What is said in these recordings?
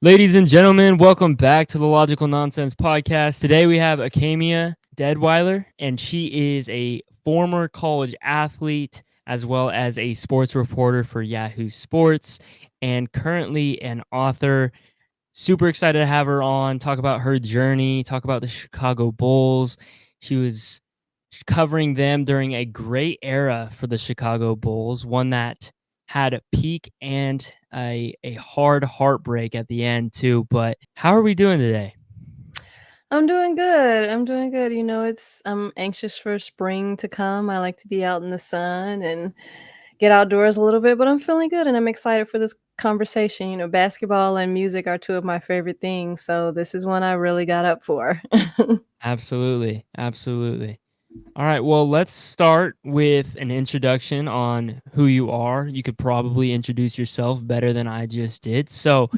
Ladies and gentlemen, welcome back to the Logical Nonsense Podcast. Today we have Acamea Deadwiler, and she is a former college athlete as well as a sports reporter for Yahoo Sports and currently an author. Super excited to have her on, talk about her journey, talk about the Chicago Bulls. She was covering them during a great era for the Chicago Bulls, one that had a peak and a hard heartbreak at the end too. But how are we doing today? I'm doing good. I'm doing good. I'm anxious for spring to come. I like to be out in the sun and get outdoors a little bit, but I'm feeling good and I'm excited for this conversation. Basketball and music are two of my favorite things, so this is one I really got up for. Absolutely. Absolutely. All right. Well, let's start with an introduction on who you are. You could probably introduce yourself better than I just did. So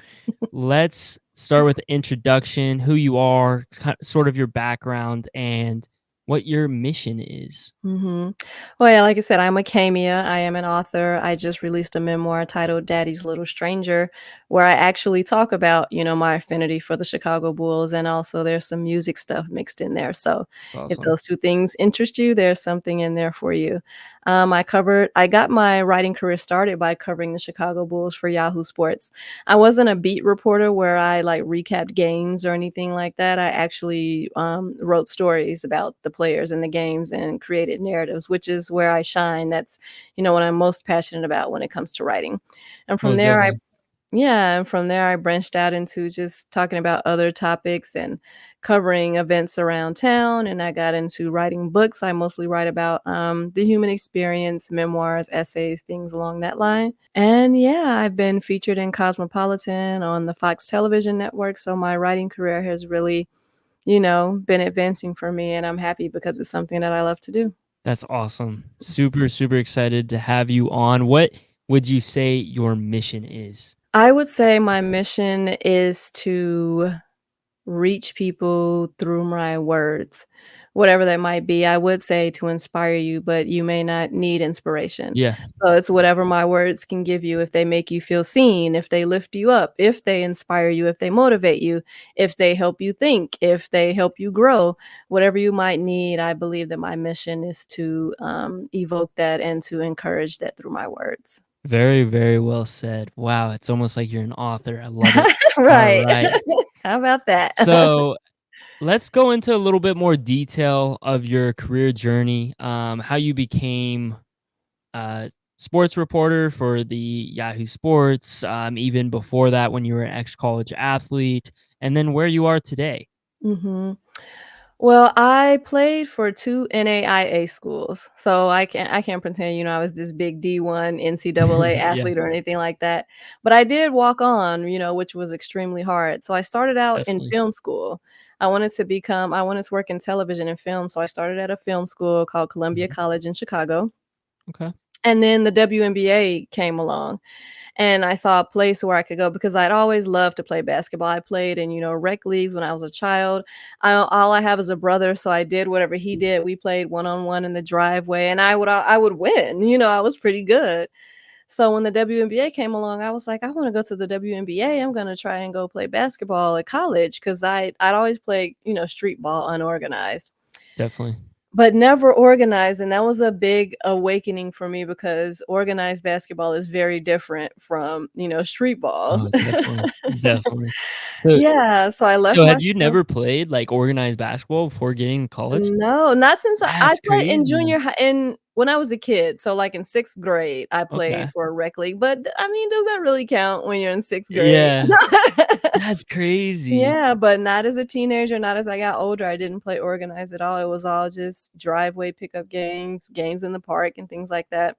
let's start with the introduction, who you are, sort of your background, and what your mission is. Mhm. Well, yeah, like I said, I'm Acamea. I am an author. I just released a memoir titled Daddy's Little Stranger, where I actually talk about, my affinity for the Chicago Bulls, and also there's some music stuff mixed in there. So It's if awesome. those two things interest you, there's something in there for you. I got my writing career started by covering the Chicago Bulls for Yahoo Sports. I wasn't a beat reporter where I like recapped games or anything like that. I actually wrote stories about the players and the games and created narratives, which is where I shine. That's, what I'm most passionate about when it comes to writing. And from Most there, I definitely. yeah, and from there I branched out into just talking about other topics and covering events around town, and I got into writing books. I mostly write about, the human experience, memoirs, essays, things along that line. And yeah, I've been featured in Cosmopolitan on the Fox television network, so my writing career has really, been advancing for me, and I'm happy because it's something that I love to do. That's awesome. Super, super excited to have you on. What would you say your mission is? I would say my mission is to reach people through my words, whatever that might be. I would say to inspire you, but you may not need inspiration. Yeah, So it's whatever my words can give you. If they make you feel seen, if they lift you up, if they inspire you, if they motivate you, if they help you think, if they help you grow, whatever you might need, I believe that my mission is to evoke that and to encourage that through my words. very, very well said. Wow, it's almost like you're an author. I love it. All Right. right. How about that? So let's go into a little bit more detail of your career journey, how you became a sports reporter for the Yahoo Sports, even before that when you were an ex-college athlete, and then where you are today. Mhm. Well, I played for 2 NAIA schools, so I can't pretend, I was this big D1 NCAA Yeah, athlete or anything like that, but I did walk on, which was extremely hard. So I started out in definitely. film school. I wanted to work in television and film, so I started at a film school called Columbia Mhm. College in Chicago, Okay. and then the WNBA came along. And I saw a place where I could go because I'd always loved to play basketball. I played in, rec leagues when I was a child. All I have is a brother, so I did whatever he did. We played one on one in the driveway, and I would win. I was pretty good. So when the WNBA came along, I was like, I want to go to the WNBA. I'm gonna try and go play basketball at college because I'd always played, street ball unorganized, Definitely. but never organized, and that was a big awakening for me because organized basketball is very different from, street ball. Oh, definitely, definitely. So Yeah, so I left so my had you field. never played, like, organized basketball before getting to college? No, not since I That's played in crazy. junior high in when I was a kid, so, like, in 6th grade, I Okay. played for a rec league, but, I mean, does that really count when you're in 6th grade? Yeah, that's crazy. Yeah, but not as a teenager, not as I got older, I didn't play organized at all. It was all just driveway pickup games, games in the park, and things like that.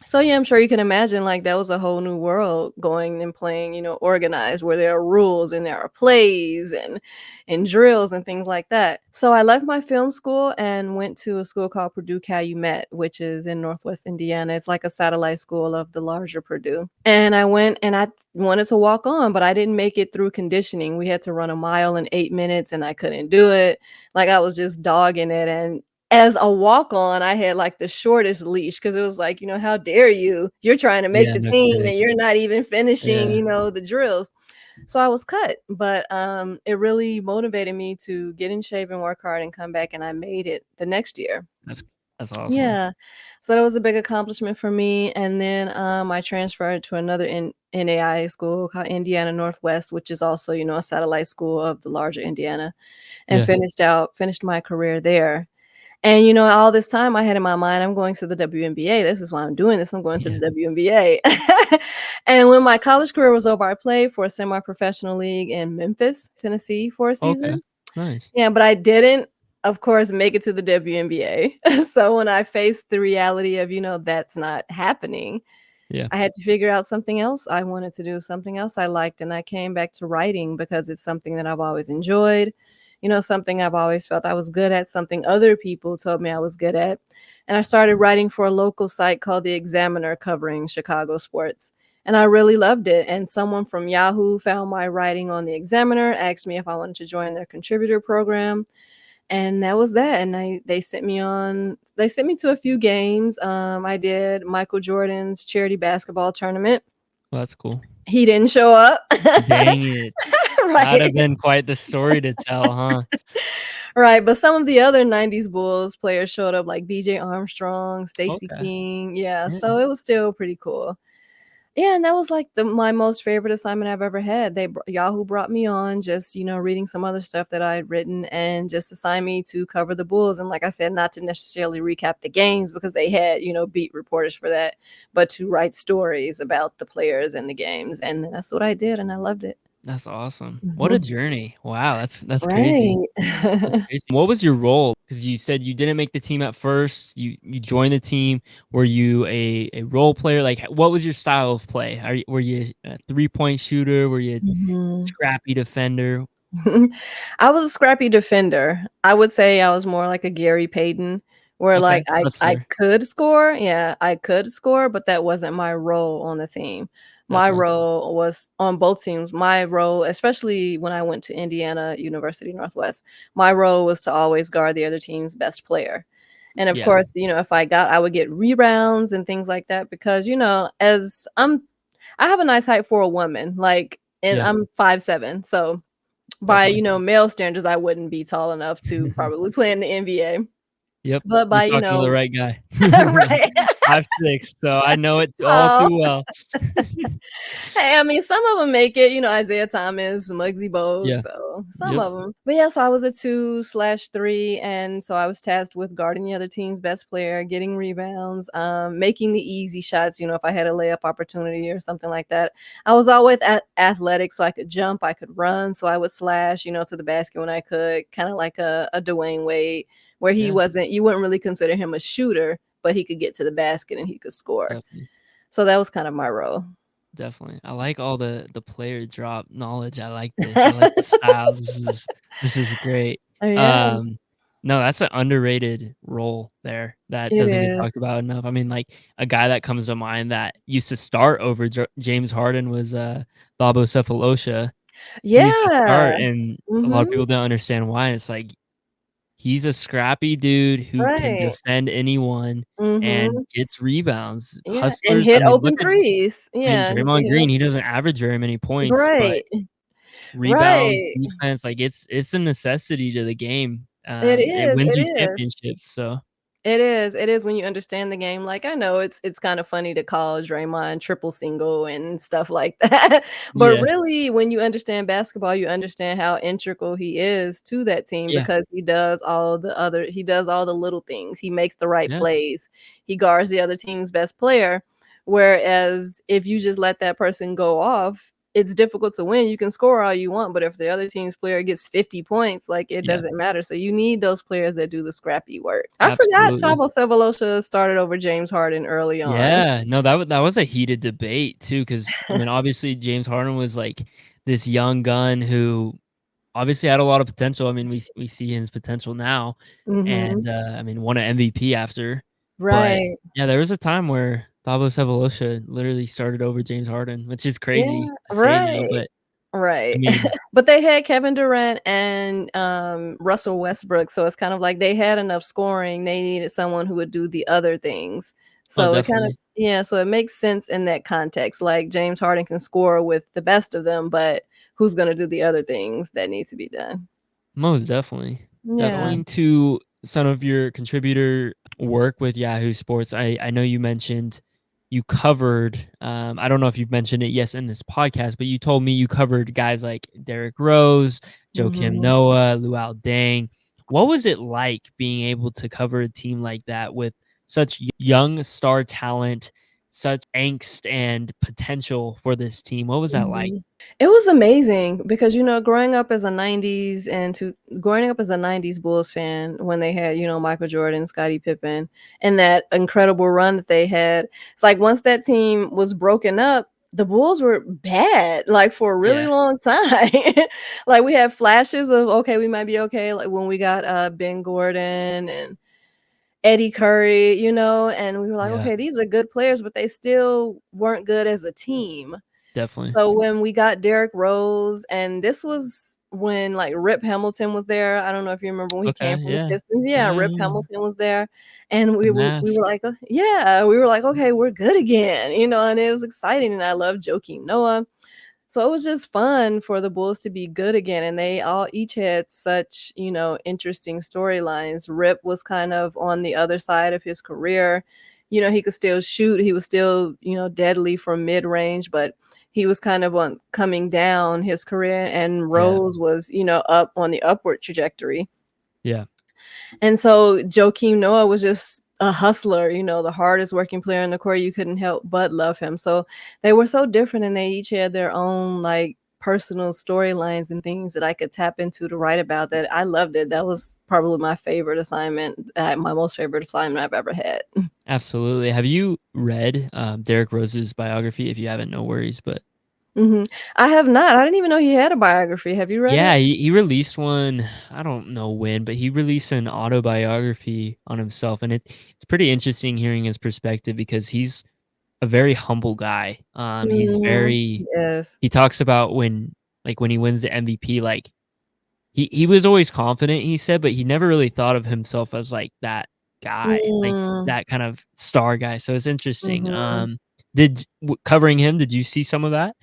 So, yeah, I'm sure you can imagine, like, that was a whole new world going and playing, organized, where there are rules and there are plays and drills and things like that. So I left my film school and went to a school called Purdue Calumet, which is in Northwest Indiana. It's like a satellite school of the larger Purdue. And I went and I wanted to walk on, but I didn't make it through conditioning. We had to run a mile in 8 minutes, and I couldn't do it. Like, I was just dogging it, and as a walk-on, I had, like, the shortest leash because it was like, "How dare you? You're trying to make Yeah, the no team, kidding. and you're not even finishing, Yeah. the drills." So I was cut, but it really motivated me to get in shape and work hard and come back, and I made it the next year. That's that's awesome. Yeah. So that was a big accomplishment for me, and then, I transferred to another NAIA school called Indiana Northwest, which is also, a satellite school of the larger Indiana, and Yeah. finished my career there. And, all this time I had in my mind, I'm going to the WNBA. This is why I'm doing this. I'm going to the Yeah. WNBA. And when my college career was over, I played for a semi-professional league in Memphis, Tennessee for a Okay. season. Nice. Yeah, but I didn't, of course, make it to the WNBA. So when I faced the reality of, that's not happening, Yeah. I had to figure out something else I wanted to do, something else I liked, and I came back to writing because it's something that I've always enjoyed, something I've always felt I was good at, something other people told me I was good at. And I started writing for a local site called The Examiner covering Chicago sports. And I really loved it. And someone from Yahoo found my writing on The Examiner, asked me if I wanted to join their contributor program. And that was that, and they sent me to a few games. I did Michael Jordan's charity basketball tournament. Well, that's cool. He didn't show up. Dang it. That'd have Right. been quite the story to tell, huh? Right, but some of the other '90s Bulls players showed up, like BJ Armstrong, Stacey Okay. King, yeah, Yeah. so it was still pretty cool. Yeah, and that was, like, my most favorite assignment I've ever had. Yahoo brought me on just, reading some other stuff that I had written and just assigned me to cover the Bulls, and like I said, not to necessarily recap the games because they had, beat reporters for that, but to write stories about the players and the games, and that's what I did, and I loved it. That's awesome. What a Mhm. journey. Wow, that's crazy. Right. That's crazy. What was your role? Because you said you didn't make the team at first. You joined the team. Were you a role player? Like, what was your style of play? Were you a 3-point shooter? Were you a Mhm. scrappy defender? I was a scrappy defender. I would say I was more like a Gary Payton, where, Okay, like, I fair. could score, yeah, I could score, but that wasn't my role on the team. My Definitely. role was on both teams. My role, especially when I went to Indiana University Northwest, my role was to always guard the other team's best player. And of Yeah. course, if I would get rebounds and things like that because, as I have a nice height for a woman, like, and Yeah. I'm 5'7", so by, Definitely. male standards, I wouldn't be tall enough to probably play in the NBA. Yep. But You're by, talking to the right guy. right. 5'6", so I know it all Oh. too well. Hey, I mean, some of them make it, Isaiah Thomas, Muggsy Bogues, Yeah. so some Yep. of them. But, yeah, so I was a 2/3, and so I was tasked with guarding the other team's best player, getting rebounds, making the easy shots, if I had a layup opportunity or something like that. I was always athletic, so I could jump, I could run, so I would slash, to the basket when I could, kinda like a Dwayne Wade, where Yeah. you wouldn't really consider him a shooter, but he could get to the basket and he could score. Definitely. So that was kind of my role. Definitely. I like all the player drop knowledge. I like this. I like the styles. This is great. Yeah, Um, no, that's an underrated role there that it doesn't get is. talked about enough. I mean, like a guy that comes to mind that used to start over James Harden was Thabo Cephalosha. He used to start, Yeah. and a lot of Mhm. people don't understand why. And it's like he's a scrappy dude who can Right. defend anyone and Mhm. gets rebounds. Yeah, and Hustlers. I hit mean, look open at threes. I mean, Yeah, and Draymond yeah. Green, he doesn't average very many points, but Right. rebounds, Right. defense, like, it's a necessity to the game. It It is, wins it you is. championships, so It is when you understand the game, like, I know it's kinda funny to call Draymond triple single and stuff like that, but yeah, really, when you understand basketball, you understand how integral he is to that team yeah, because he does all the little things, he makes the right yeah, plays, he guards the other team's best player, whereas if you just let that person go off, it's difficult to win. You can score all you want, but if the other team's player gets 50 points, like, it yeah, doesn't matter. So you need those players that do the scrappy work. I forgot absolutely. Thabo Sefolosha started over James Harden early on. Yeah, no, that was a heated debate too, because I mean, obviously, James Harden was, like, this young gun who obviously had a lot of potential. I mean, we see his potential now, and, Mhm. I mean, won a MVP after, but, Right. yeah, there was a time where Thabo Sefolosha literally started over James Harden, which is Yeah, crazy to say now, right. but, I Right. mean But they had Kevin Durant and, Russell Westbrook, so it's kind of like they had enough scoring, they needed someone who would do the other things. oh, So it kind of definitely. yeah, so it makes sense in that context, like, James Harden can score with the best of them, but who's going to do the other things that need to be done. Most definitely. Yeah. Definitely. To some of your contributor work with Yahoo Sports, I know you mentioned you covered, I don't know if you've mentioned it, yes, in this podcast, but you told me you covered guys like Derrick Rose, Joakim Mhm. Noah, Luol Deng. What was it like being able to cover a team like that with such young star talent, such angst and potential for this team? What was that like? Mhm. It was amazing because, growing up as a growing up as a 90s Bulls fan when they had, Michael Jordan, Scottie Pippen, and that incredible run that they had. It's like once that team was broken up, the Bulls were bad, like, for a really Yeah. long time. Like, we had flashes of, okay, we might be okay, like, when we got, Ben Gordon and Eddie Curry, and we were like, Yeah. "Okay, these are good players," but they still weren't good as a team. Definitely. So when we got Derrick Rose, and this was when, like, Rip Hamilton was there. I don't know if you remember when he Okay. came from the Yeah. Pistons. Yeah, Yeah. Rip Hamilton was there, and The we were mask. like, yeah, we were like, "Okay, we're good again," and it was exciting, and I love Joakim Noah. So it was just fun for the Bulls to be good again, and they all each had such, interesting storylines. Rip was kind of on the other side of his career. He could still shoot. He was still, deadly from mid-range, but he was kind of on coming down his career, and Yeah. Rose was, up on the upward trajectory. Yeah. And so Joakim Noah was just a hustler, the hardest working player in the court. You couldn't help but love him. So they were so different, and they each had their own, like, personal storylines and things that I could tap into to write about. That I loved it. That was probably my favorite assignment, my most favorite assignment I've ever had. Absolutely. Have you read Derrick Rose's biography? If you haven't, no worries. But Mhm. I have not. I didn't even know he had a biography. Have you read yeah, it? he released one. I don't know when, but he released an autobiography on himself, and it's pretty interesting hearing his perspective because he's a very humble guy. He's Mhm. very Yes. he talks about when he wins the MVP, like he was always confident, he said, but he never really thought of himself as like that guy, like Mm. that kind of star guy. So it's interesting. Mhm. Covering him, did you see some of that?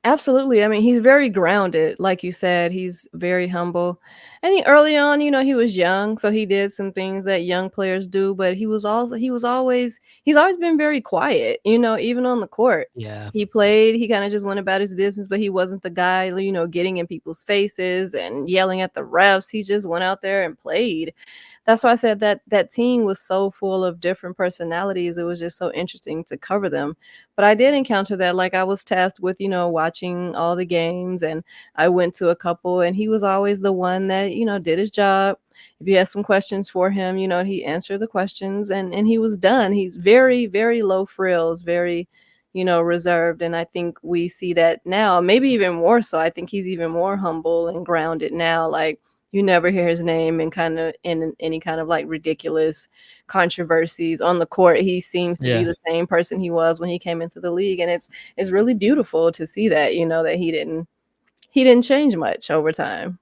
Absolutely. I mean, he's very grounded, like you said. He's very humble. And early on, he was young, so he did some things that young players do, but he's always been very quiet, even on the court. Yeah. He played, he kind of just went about his business, but he wasn't the guy, getting in people's faces and yelling at the refs. He just went out there and played. That's why I said that that team was so full of different personalities. It was just so interesting to cover them. But I did encounter that. Like, I was tasked with, watching all the games, and I went to a couple, and he was always the one that, did his job. If you had some questions for him, he answered the questions, and he was done. He's very, very low frills, very, reserved. And I think we see that now, maybe even more so. I think he's even more humble and grounded now. Like, you never hear his name in any kind of, like, ridiculous controversies on the court. He seems to be Yeah, the same person he was when he came into the league, and it's really beautiful to see that, that he didn't change much over time.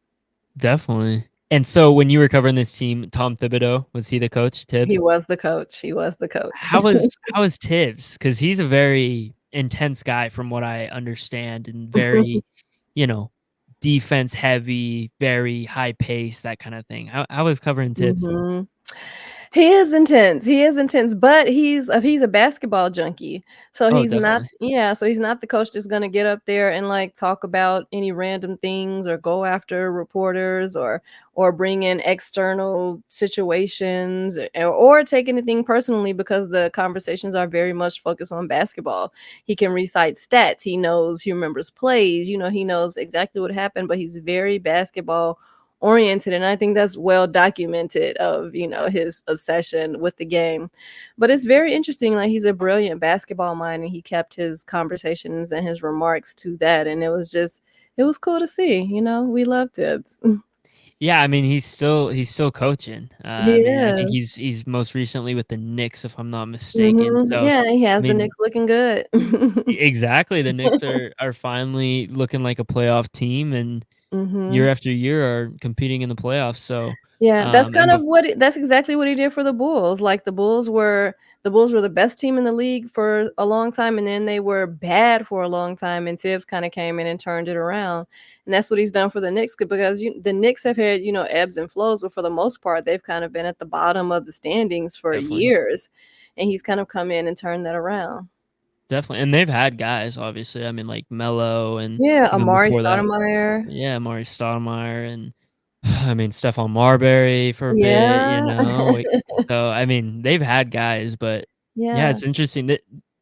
definitely. And so when you were covering this team, Tom Thibodeau, was he the coach, He Tibbs? was the coach. He was the coach. How was Tibbs? Because he's a very intense guy from what I understand, and very, you know, defense heavy, very high pace, that kind of thing. How was covering Tibbs? Mhm. He is intense. He is intense, but he's a basketball junkie. So Oh, he's not, definitely. yeah, so he's not the coach that's gonna get up there and, like, talk about any random things or go after reporters or bring in external situations or take anything personally, because the conversations are very much focused on basketball. He can recite stats. He remembers plays, he knows exactly what happened, but he's very basketball oriented, and I think that's well documented of, his obsession with the game. But it's very interesting. Like, he's a brilliant basketball mind, and he kept his conversations and his remarks to that, and it was cool to see. We love Tibbs. Yeah, I mean, he's still coaching. He I mean, I think is. he's most recently with the Knicks, if I'm not mistaken. Mhm. So, Yeah, he I has the mean, Knicks looking good. exactly, the Knicks are finally looking like a playoff team, and year Mhm. after year are competing in the playoffs. So, Yeah, and that's exactly what he did for the Bulls. Like, the Bulls were the Bulls were the best team in the league for a long time, and then they were bad for a long time, and Tibbs kind of came in and turned it around. And that's what he's done for the Knicks because the Knicks have had, ebbs and flows, but for the most part, they've kind of been at the bottom of the standings for Definitely. years. And he's kind of come in and turned that around. Definitely, and they've had guys, obviously. I mean, like Melo, and Yeah, even Amari before that, Stoudemire. yeah, Maury Stoudemire, and I mean Stephon Marbury for a bit. Yeah. So I mean, they've had guys, but yeah, Yeah. it's interesting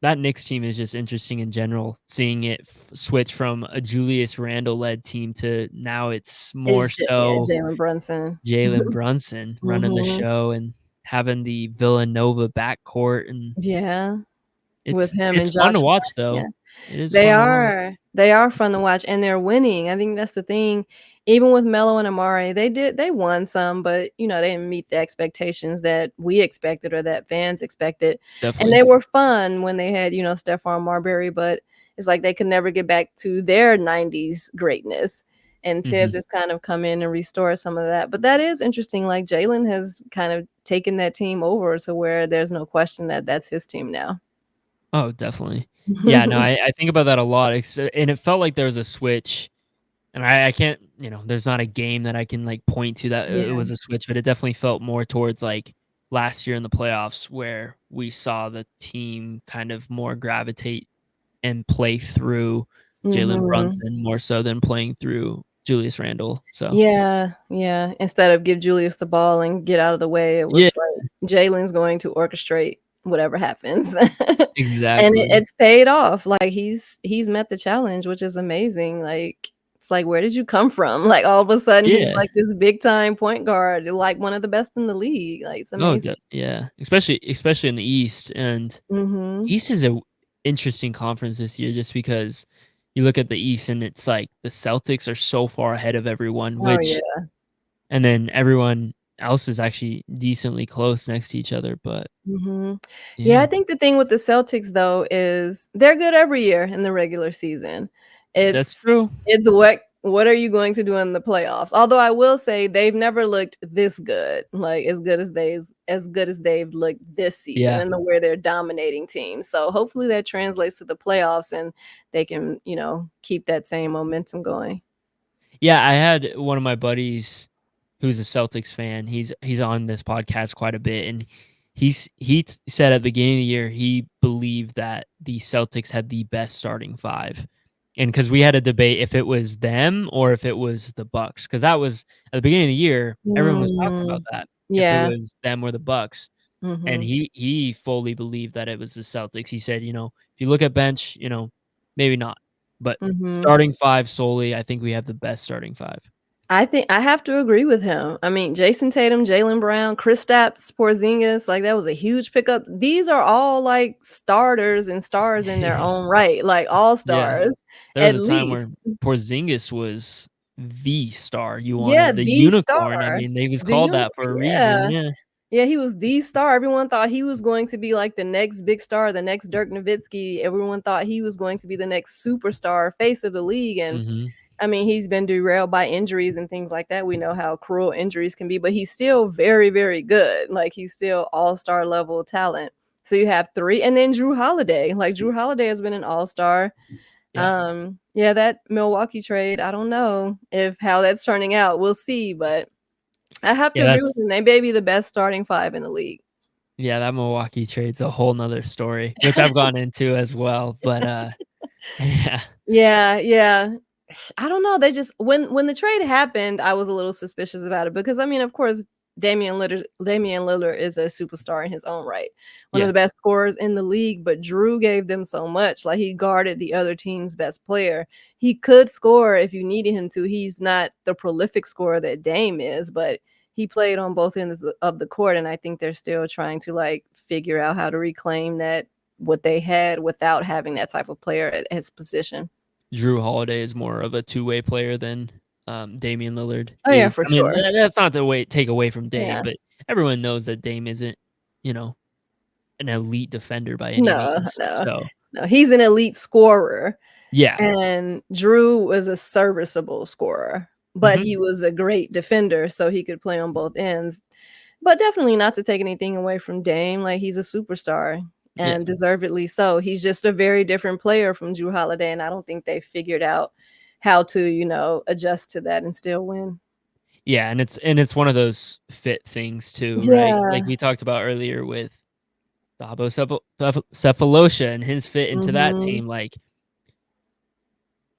that Knicks team is just interesting in general. Seeing it switch from a Julius Randle led team to now it's more Yeah, so Jalen Brunson. Jalen Brunson running the Mhm. show and having the Villanova backcourt, and Yeah, with it's him it's and fun Josh to Hart, watch yeah. though. It is They fun to watch. are. They are fun to watch, and they're winning. I think that's the thing. Even with Melo and Amari, they won some, but, they didn't meet the expectations that we expected or that fans expected, and Definitely. they were fun when they had, Stephon Marbury, but it's like they could never get back to their '90s greatness, and Tibbs Mhm. has kind of come in and restored some of that, but that is interesting, like, Jalen has kind of taken that team over to where there's no question that that's his team now. Oh, definitely. Yeah, no, I think about that a lot, and it felt like there was a switch, and I can't, there's not a game that I can, like, point to that it Yeah. was a switch, but it definitely felt more towards, like, last year in the playoffs where we saw the team kind of more gravitate and play through Jalen Mhm. Brunson more so than playing through Julius Randle, so Yeah, yeah. Instead of give Julius the ball and get out of the way, it yeah, was like Jalen's going to orchestrate whatever happens. And exactly. it's paid off. Like he's met the challenge, which is amazing. Like it's like, where did you come from? Like all of a sudden he's Yeah. like this big time point guard, like one of the best in the league. Like it's Oh, amazing. yeah, especially in the East, and Mhm. East is a interesting conference this year just because you look at the East and it's like the Celtics are so far ahead of everyone, Oh which yeah. and then everyone else is actually decently close next to each other, but Mhm. Yeah, I yeah, think the thing with the Celtics though is they're good every year in the regular season. that's It's true. it's what are you going to do in the playoffs? Although I will say they've never looked this good, like as good as they've looked this season Yeah. and the where they're dominating teams. So hopefully that translates to the playoffs and they can, keep that same momentum going. Yeah, I had one of my buddies who's a Celtics fan. He's on this podcast quite a bit, and said at the beginning of the year he believed that the Celtics had the best starting five, and because we had a debate if it was them or if it was the Bucks, because that was at the beginning of the year everyone was talking about Mm, that if it yeah. was them or the Bucks, and Mhm. he fully believed that it was the Celtics. He said, if you look at bench, maybe not, but Mhm. starting five solely, I think we have the best starting five. I think I have to agree with him. I mean, Jason Tatum, Jaylen Brown, Kristaps Porzingis, like, that was a huge pickup. These are all, like, starters and stars in their Yeah. own right, like, Yeah. all-stars, There was at a time where least. Porzingis was the star you Yeah, wanted, the the unicorn, I star. mean, they was The called uni that for a reason, Yeah. yeah. Yeah, he was the star. Everyone thought he was going to be, like, the next big star, the next Dirk Nowitzki. Everyone thought he was going to be the next superstar, face of the league, and Mhm. I mean, he's been derailed by injuries and things like that. We know how cruel injuries can be, but he's still very, very good. Like he's still all-star level talent. So you have 3 and then Drew Holiday. Like Drew Holiday has been an all-star. Yeah. Yeah, that Milwaukee trade, I don't know if how that's turning out. We'll see, but I have to Yeah, agree with him. They may be the best starting 5 in the league. that Milwaukee trade's a whole 'nother story, which I've gone into as well, but, yeah. Yeah, yeah. I don't know, they just when the trade happened, I was a little suspicious about it because, I mean, of course, Damian Lillard is a superstar in his own right, one of Yeah. the best scorers in the league, but Drew gave them so much, like, he guarded the other team's best player. He could score if you needed him to, he's not the prolific scorer that Dame is, but he played on both ends of the court, and I think they're still trying to, like, figure out how to reclaim that what they had without having that type of player at his position. Drew Holiday is more of a two-way player than, Damian Lillard Oh, yeah, is. for I mean, sure. that's not to take away from Dame, Yeah. but everyone knows that Dame isn't, you know, an elite defender by any No, means, no, so no, he's an elite scorer, yeah. and Drew was a serviceable scorer, but Mhm. he was a great defender, so he could play on both ends. But definitely not to take anything away from Dame, like, he's a superstar, Yeah. and deservedly so. He's just a very different player from Jrue Holiday, and I don't think they figured out how to, adjust to that and still win. Yeah, and it's one of those fit things too, right? Like Yeah. we talked about earlier with Thabo Cephalosha and his fit into that Mhm. team, like,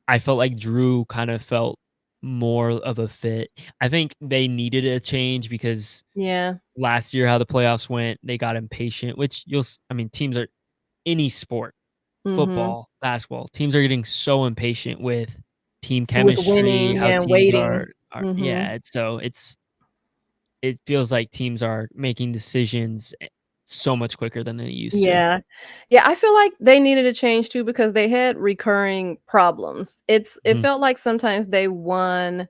I felt like Drew kind of felt more of a fit. I think they needed a change because Yeah. last year how the playoffs went, they got impatient, which I mean, teams are any sport, Mhm. football, basketball, teams are getting so impatient with team With chemistry, winning, how yeah, and teams waiting. are Mhm. yeah, it feels like teams are making decisions so much quicker than they used to. Yeah. Yeah, I feel like they needed a change too because they had recurring problems. It Mhm. felt like sometimes they won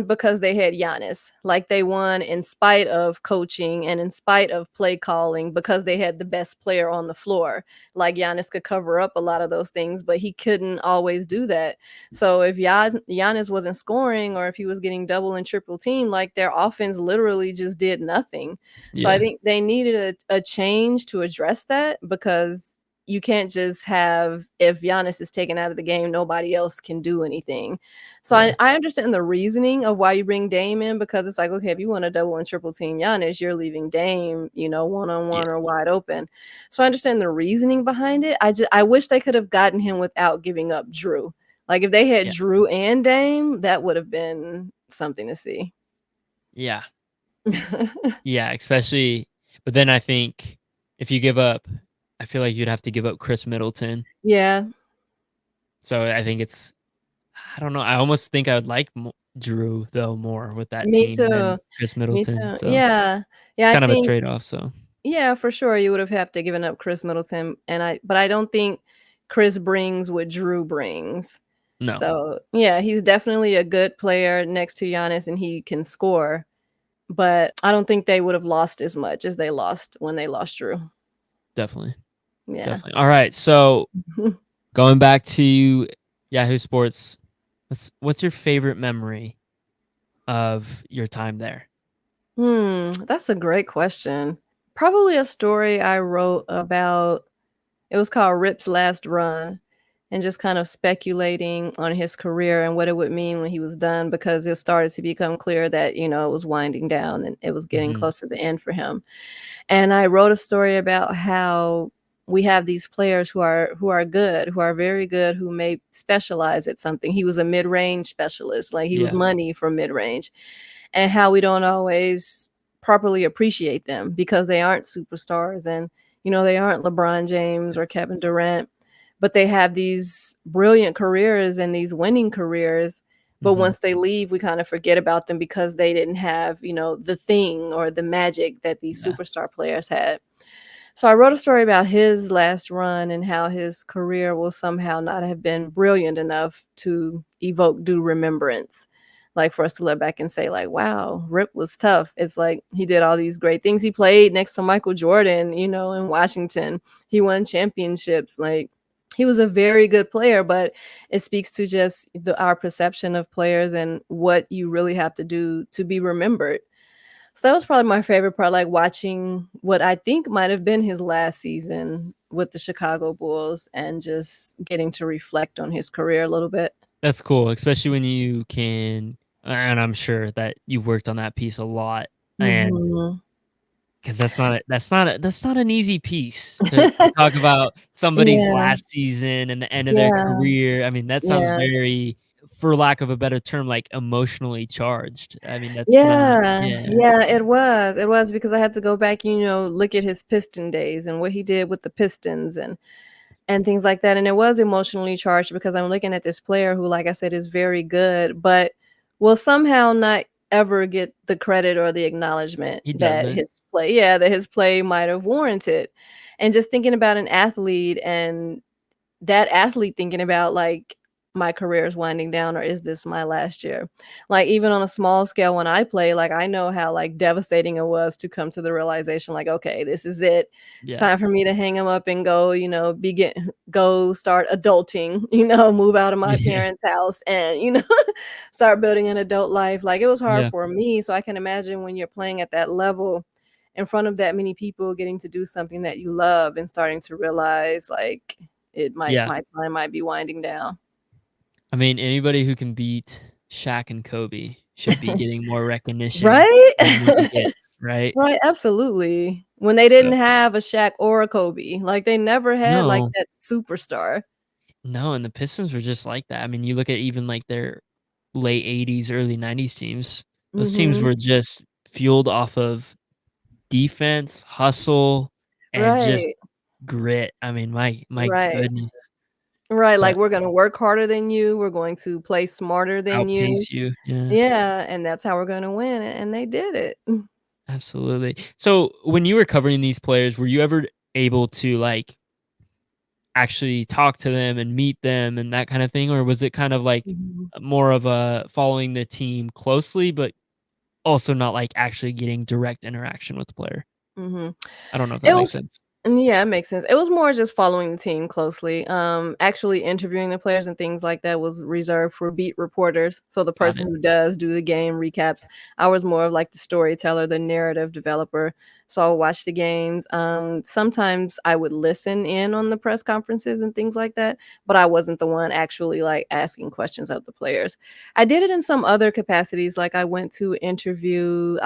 because they had Giannis. Like, they won in spite of coaching and in spite of play calling because they had the best player on the floor. Like, Giannis could cover up a lot of those things, but he couldn't always do that. So if Giannis wasn't scoring or if he was getting double and triple team, like, their offense literally just did nothing. So I Yeah, think they needed a change to address that because you can't just have if Giannis is taken out of the game, nobody else can do anything. So I yeah, I understand the reasoning of why you bring Dame in because it's like, okay, if you want to double and triple team Giannis, you're leaving Dame, one on yeah, one or wide open. So I understand the reasoning behind it. I wish they could have gotten him without giving up Drew. Like, if they had yeah, Drew and Dame, that would have been something to see. yeah, yeah, especially but then I think if you give up I feel like you'd have to give up Chris Middleton. Yeah, So I think I don't know, I almost think I would like Drew, though, more with that me team too. than Chris Me Middleton, too. so Yeah. Yeah, it's I kind of a think trade-off, so yeah, for sure you would have to given up Chris Middleton but I don't think Chris brings what Drew brings. no, So, yeah, he's definitely a good player next to Giannis, and he can score, but I don't think they would have lost as much as they lost when they lost Drew. definitely, Yeah. definitely. Alright, so going back to Yahoo Sports, what's your favorite memory of your time there? That's a great question. Probably a story I wrote about it was called Rip's Last Run, and just kind of speculating on his career and what it would mean when he was done because it started to become clear that, it was winding down and it was getting Mhm, close to the end for him. And I wrote a story about how we have these players who are good, who are very good, who may specialize at something. He was a mid-range specialist, like he was yeah, money for mid-range, and how we don't always properly appreciate them because they aren't superstars and they aren't LeBron James or Kevin Durant, but they have these brilliant careers and these winning careers. But mhm, once they leave, we kind of forget about them because they didn't have, the thing or the magic that these yeah, superstar players had. So I wrote a story about his last run and how his career will somehow not have been brilliant enough to evoke due remembrance. Like, for us to look back and say, like, wow, Rip was tough. It's like he did all these great things. He played next to Michael Jordan, in Washington. He won championships. Like, he was a very good player, but it speaks to just our perception of players and what you really have to do to be remembered. So that was probably my favorite part, like watching what I think might have been his last season with the Chicago Bulls and just getting to reflect on his career a little bit. that's cool, especially when you can and I'm sure that you worked on that piece a lot, and Mhm. because that's not an easy piece to talk about somebody's Yeah, last season and the end of their yeah, career. I mean, that sounds yeah. very, for lack of a better term, like, emotionally charged. I mean, that's not Yeah, yeah. yeah, it was because I had to go back, look at his Piston days and what he did with the Pistons and things like that, and it was emotionally charged because I'm looking at this player who, like I said, is very good, but will somehow not ever get the credit or the acknowledgement He doesn't. that his play might have warranted. And just thinking about an athlete and that athlete thinking about, like, my career is winding down, or is this my last year? Like, even on a small scale, when I play, like, I know how, like, devastating it was to come to the realization, like, "Okay, this is it. It's Yeah. time for me to hang 'em up and go, go start adulting, move out of my Yeah. parents' house and, start building an adult life." Like, it was hard Yeah. for me, so I can imagine when you're playing at that level in front of that many people, getting to do something that you love and starting to realize, like, Yeah. my time might be winding down. I mean, anybody who can beat Shaq and Kobe should be getting more recognition Right? than what he gets, right? Right, absolutely. When they So didn't have a Shaq or a Kobe, like, they never had, like, no, that superstar. no, and the Pistons were just like that. I mean, you look at even, like, their late '80s, early '90s teams. Those teams Mhm. were just fueled off of defense, hustle, and just Right, grit. I mean, my right, goodness, right, like, but "We're gonna work harder than you, we're going to play smarter than you." outpace you. Yeah, Yeah, and that's how we're gonna win, and they did it. absolutely. So, when you were covering these players, were you ever able to, like, actually talk to them and meet them and that kind of thing? Or was it kind of like Mhm. more of a following the team closely, but also not like actually getting direct interaction with the player? Mhm. I don't know if that It makes was sense. Yeah, it makes sense. It was more just following the team closely. Actually interviewing the players and things like that was reserved for beat reporters. So the Got person it. who does do the game recaps. I was more of like the storyteller, the narrative developer. So I'll watch the games. Sometimes I would listen in on the press conferences and things like that, but I wasn't the one actually like asking questions of the players. I did it in some other capacities. Like I went to interview,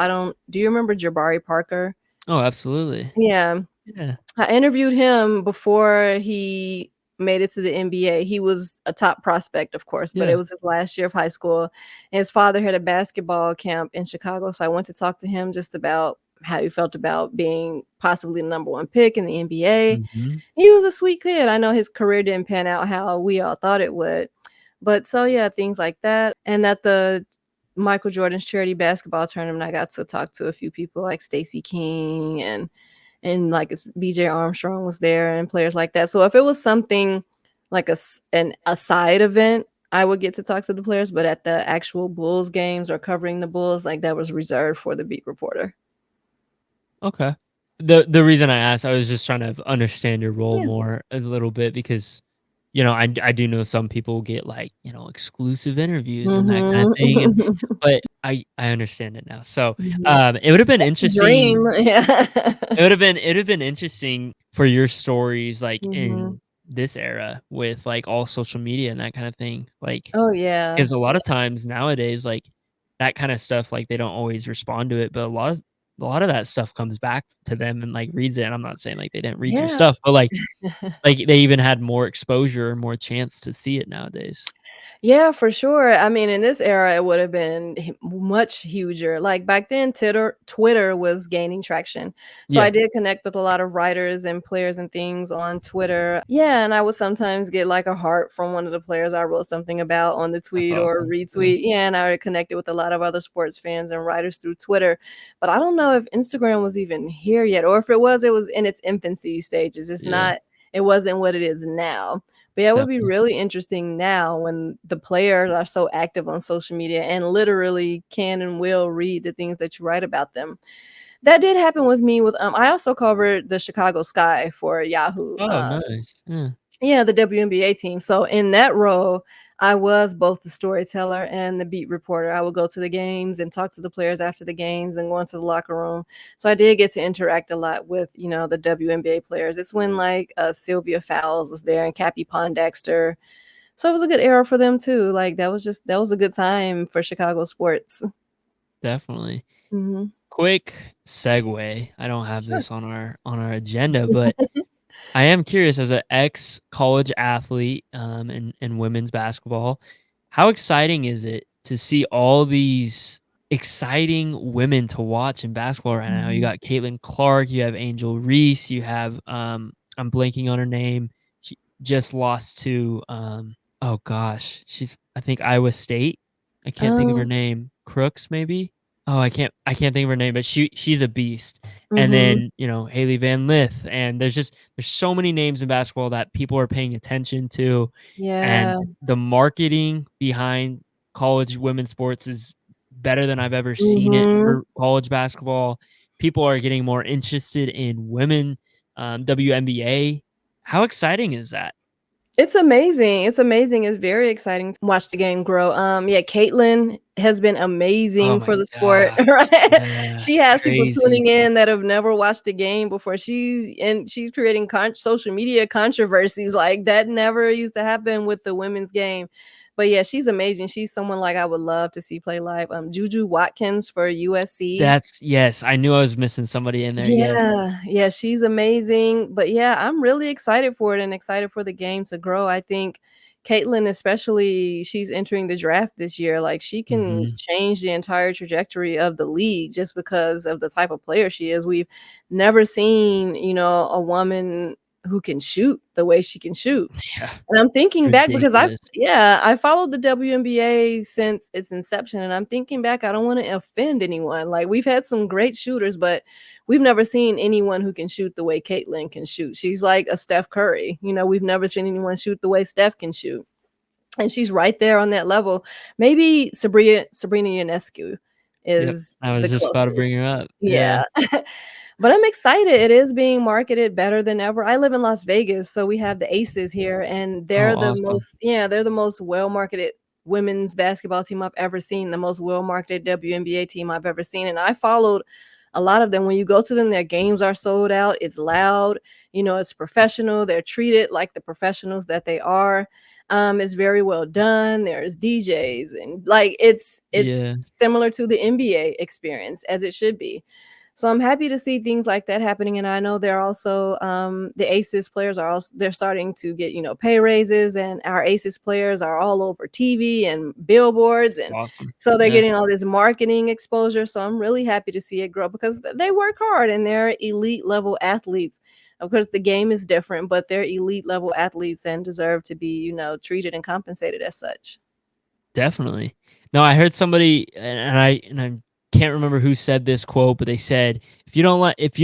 do you remember Jabari Parker? Oh, absolutely. Yeah. Yeah. I interviewed him before he made it to the NBA. He was a top prospect, of course, but it Yeah. was his last year of high school, and his father had a basketball camp in Chicago, so I went to talk to him just about how he felt about being possibly the number 1 pick in the NBA. Mhm. He was a sweet kid. I know his career didn't pan out how we all thought it would, but so, yeah, things like that, and at the Michael Jordan's charity basketball tournament, I got to talk to a few people like Stacey King and it's BJ Armstrong was there and players like that. So if it was something like a side event, I would get to talk to the players, but at the actual Bulls games or covering the Bulls, like that was reserved for the beat reporter. Okay. The reason I asked, I was just trying to understand your role Yeah. more a little bit because, I do know some people get like, exclusive interviews and that kind of Mhm. thing, and but I understand it now. So, Mhm. it would have been That's the dream. interesting. Yeah. It would have been interesting for your stories, like, Mhm. in this era with, like, all social media and that kind of thing, like, Oh, yeah. because a lot Yeah. of times nowadays, like, that kinda stuff, like, they don't always respond to it, but a lot of that stuff comes back to them and, like, reads it, and I'm not saying, like, they didn't read your Yeah. stuff, but, like, they even had more exposure or more chance to see it nowadays. Yeah, for sure. I mean, in this era, it would have been much huger. Like back then, Twitter was gaining traction. So Yeah, I did connect with a lot of writers and players and things on Twitter. Yeah, and I would sometimes get like a heart from one of the players I wrote something about on the that's tweet or awesome. Yeah, retweet. Yeah, and I connected with a lot of other sports fans and writers through Twitter. But I don't know if Instagram was even here yet, or if it was in its infancy stages. yeah, It wasn't what it is now. But yeah, it would be definitely. really interesting now when the players are so active on social media and literally can and will read the things that you write about them. That did happen with me with I also covered the Chicago Sky for Yahoo. Oh, nice. Yeah, Yeah, the WNBA team. So in that role, I was both the storyteller and the beat reporter. I would go to the games and talk to the players after the games and go into the locker room. So I did get to interact a lot with, the WNBA players. It's when like Sylvia Fowles was there and Cappie Pondexter. So it was a good era for them too. Like that was a good time for Chicago sports. definitely. Mhm. Quick segue. I don't have Sure. this on our agenda, but I am curious as an ex college athlete in women's basketball, how exciting is it to see all these exciting women to watch in basketball right now? You Mhm. got Caitlin Clark, you have Angel Reese, you have I'm blanking on her name. She just lost to oh gosh, she's I think Iowa State. I can't think of her Um, name. Crooks maybe? oh, I can't think of her name, but she's a beast. And Mhm. then, Haley Van Lith, and there's so many names in basketball that people are paying attention to, and Yeah. the marketing behind college women's sports is better than I've ever seen it Mhm. for college basketball. People are getting more interested in women, WNBA. How exciting is that? It's amazing. It's amazing. It's very exciting to watch the game grow. Yeah, Caitlin has been Oh amazing my for the sport, gosh. right? Yeah, She has people crazy. tuning in that have never watched the game before. She's creating social media controversies like that never used to happen with the women's game. But yeah, she's amazing. She's someone like I would love to see play live. Juju Watkins for USC. Yes, I knew I was missing somebody in there, yes. Yeah, yeah, she's amazing. But yeah, I'm really excited for it and excited for the game to grow. I think Caitlin, especially, she's entering the draft this year. Like she can Mhm. change the entire trajectory of the league just because of the type of player she is. We've never seen, a woman who can shoot the way she can shoot. Yeah, And I'm it's thinking back because ridiculous. I followed the WNBA since its inception, and I'm thinking back, I don't wanna offend anyone, like, we've had some great shooters, but we've never seen anyone who can shoot the way Caitlyn can shoot. She's like a Steph Curry, we've never seen anyone shoot the way Steph can shoot, and she's right there on that level. Maybe Sabrina Ionescu Yep, is I was the just about to bring closest. her up, yeah. Yeah. But I'm excited. It is being marketed better than ever. I live in Las Vegas, so we have the Aces here, and Oh, awesome. they're the most well-marketed women's basketball team I've ever seen, the most well-marketed WNBA team I've ever seen, and I followed a lot of them. When you go to them, their games are sold out. It's loud, it's professional. They're treated like the professionals that they are. It's very well done. There's DJs and like it's Yeah, similar to the NBA experience as it should be. So I'm happy to see things like that happening, and I know they're also the Aces players are also they're starting to get pay raises, and our Aces players are all over TV and billboards, and awesome. so they're Yeah, getting all this marketing exposure. So I'm really happy to see it grow because they work hard and they're elite level athletes. Of course, the game is different, but they're elite level athletes and deserve to be treated and compensated as such. definitely. No, I heard somebody, and I can't remember who said this quote, but they said, if you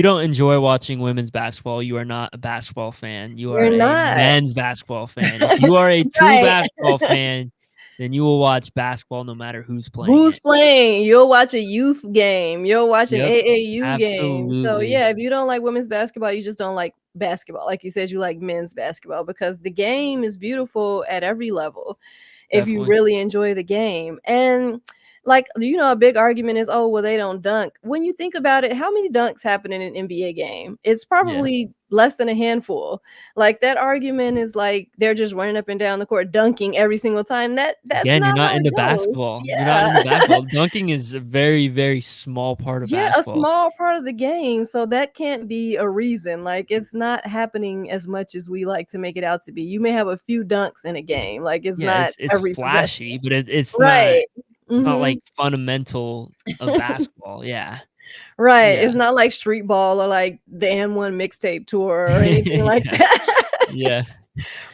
don't enjoy watching women's basketball, you are not a basketball fan, you are You're a not. men's basketball fan. If you are a true Right. basketball fan, then you will watch basketball no matter who's playing Who's it. playing? You'll watch a youth game. You'll watch an Yep, AAU game. So, absolutely, yeah, if you don't like women's basketball, you just don't like basketball. Like you said, you like men's basketball because the game is beautiful at every level if you definitely. really enjoy the game. And like, a big argument is, oh, well, they don't dunk. When you think about it, how many dunks happen in an NBA game? It's Yeah. probably less than a handful. Like that argument is like they're just running up and down the court dunking every single time. That's Again, you're not not how it into goes. basketball. You're not into Yeah. basketball. Dunking is a very, very small part of Yeah, a basketball. small part of the game, so that can't be a reason. Like it's not happening as much as we like to make it out to be. You may have a few dunks in a game, like it's Yeah, not it's every possession. flashy, but it's not Right. it's not Mhm. like fundamental of basketball. Yeah. Right, Yeah. it's not like street ball or like the N1 mixtape tour or anything like Yeah. that. Yeah.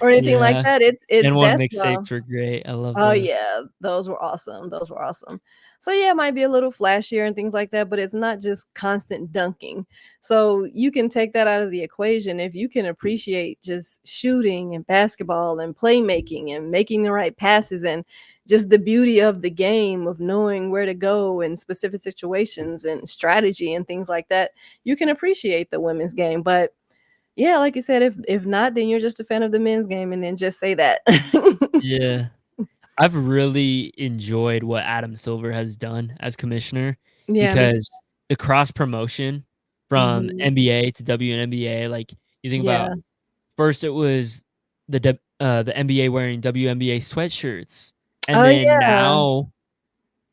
Or anything like Yeah. that. It's And one basketball. mixtapes were great. I love Oh, those. yeah, those were awesome, those were awesome. So, yeah, it might be a little flashier and things like that, but it's not just constant dunking. So, you can take that out of the equation if you can appreciate just shooting and basketball and playmaking and making the right passes and just the beauty of the game of knowing where to go in specific situations and strategy and things like that, you can appreciate the women's game, but yeah, like you said, if not, then you're just a fan of the men's game and then just say that. Yeah. I've really enjoyed what Adam Silver has done as commissioner Yeah, me too. because the cross promotion from Mhm. NBA to WNBA, like you think about Yeah. first it was the NBA wearing WNBA sweatshirts, and Oh, then yeah. now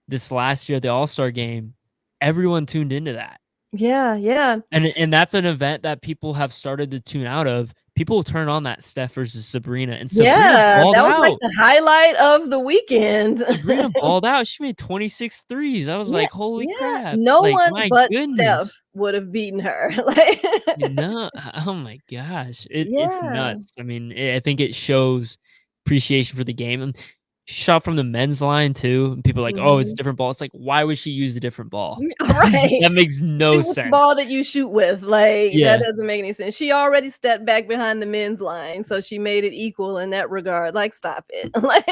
this last year at the All-Star game, everyone tuned into that. Yeah, yeah. And that's an event that people have started to tune out of. People turn on that Steph versus Sabrina, and Sabrina Yeah, balled that was, like, out. the highlight of the weekend. Sabrina balled out. She made 26 threes. I was Yeah, like, "Holy yeah. crap." No Like, one my but Steph goodness. would have beaten her. Like No, oh my gosh. It's Yeah. nuts. I mean, I think it shows appreciation for the game, and shot from the men's line too, and people are like, "Oh, it's a Mhm. different ball." It's like, why would she use a different ball? Right. That makes no Shoot with the ball sense. that you shoot with, like, that Yeah. doesn't make any sense. She already stepped back behind the men's line, so she made it equal in that regard, like, stop it. Like,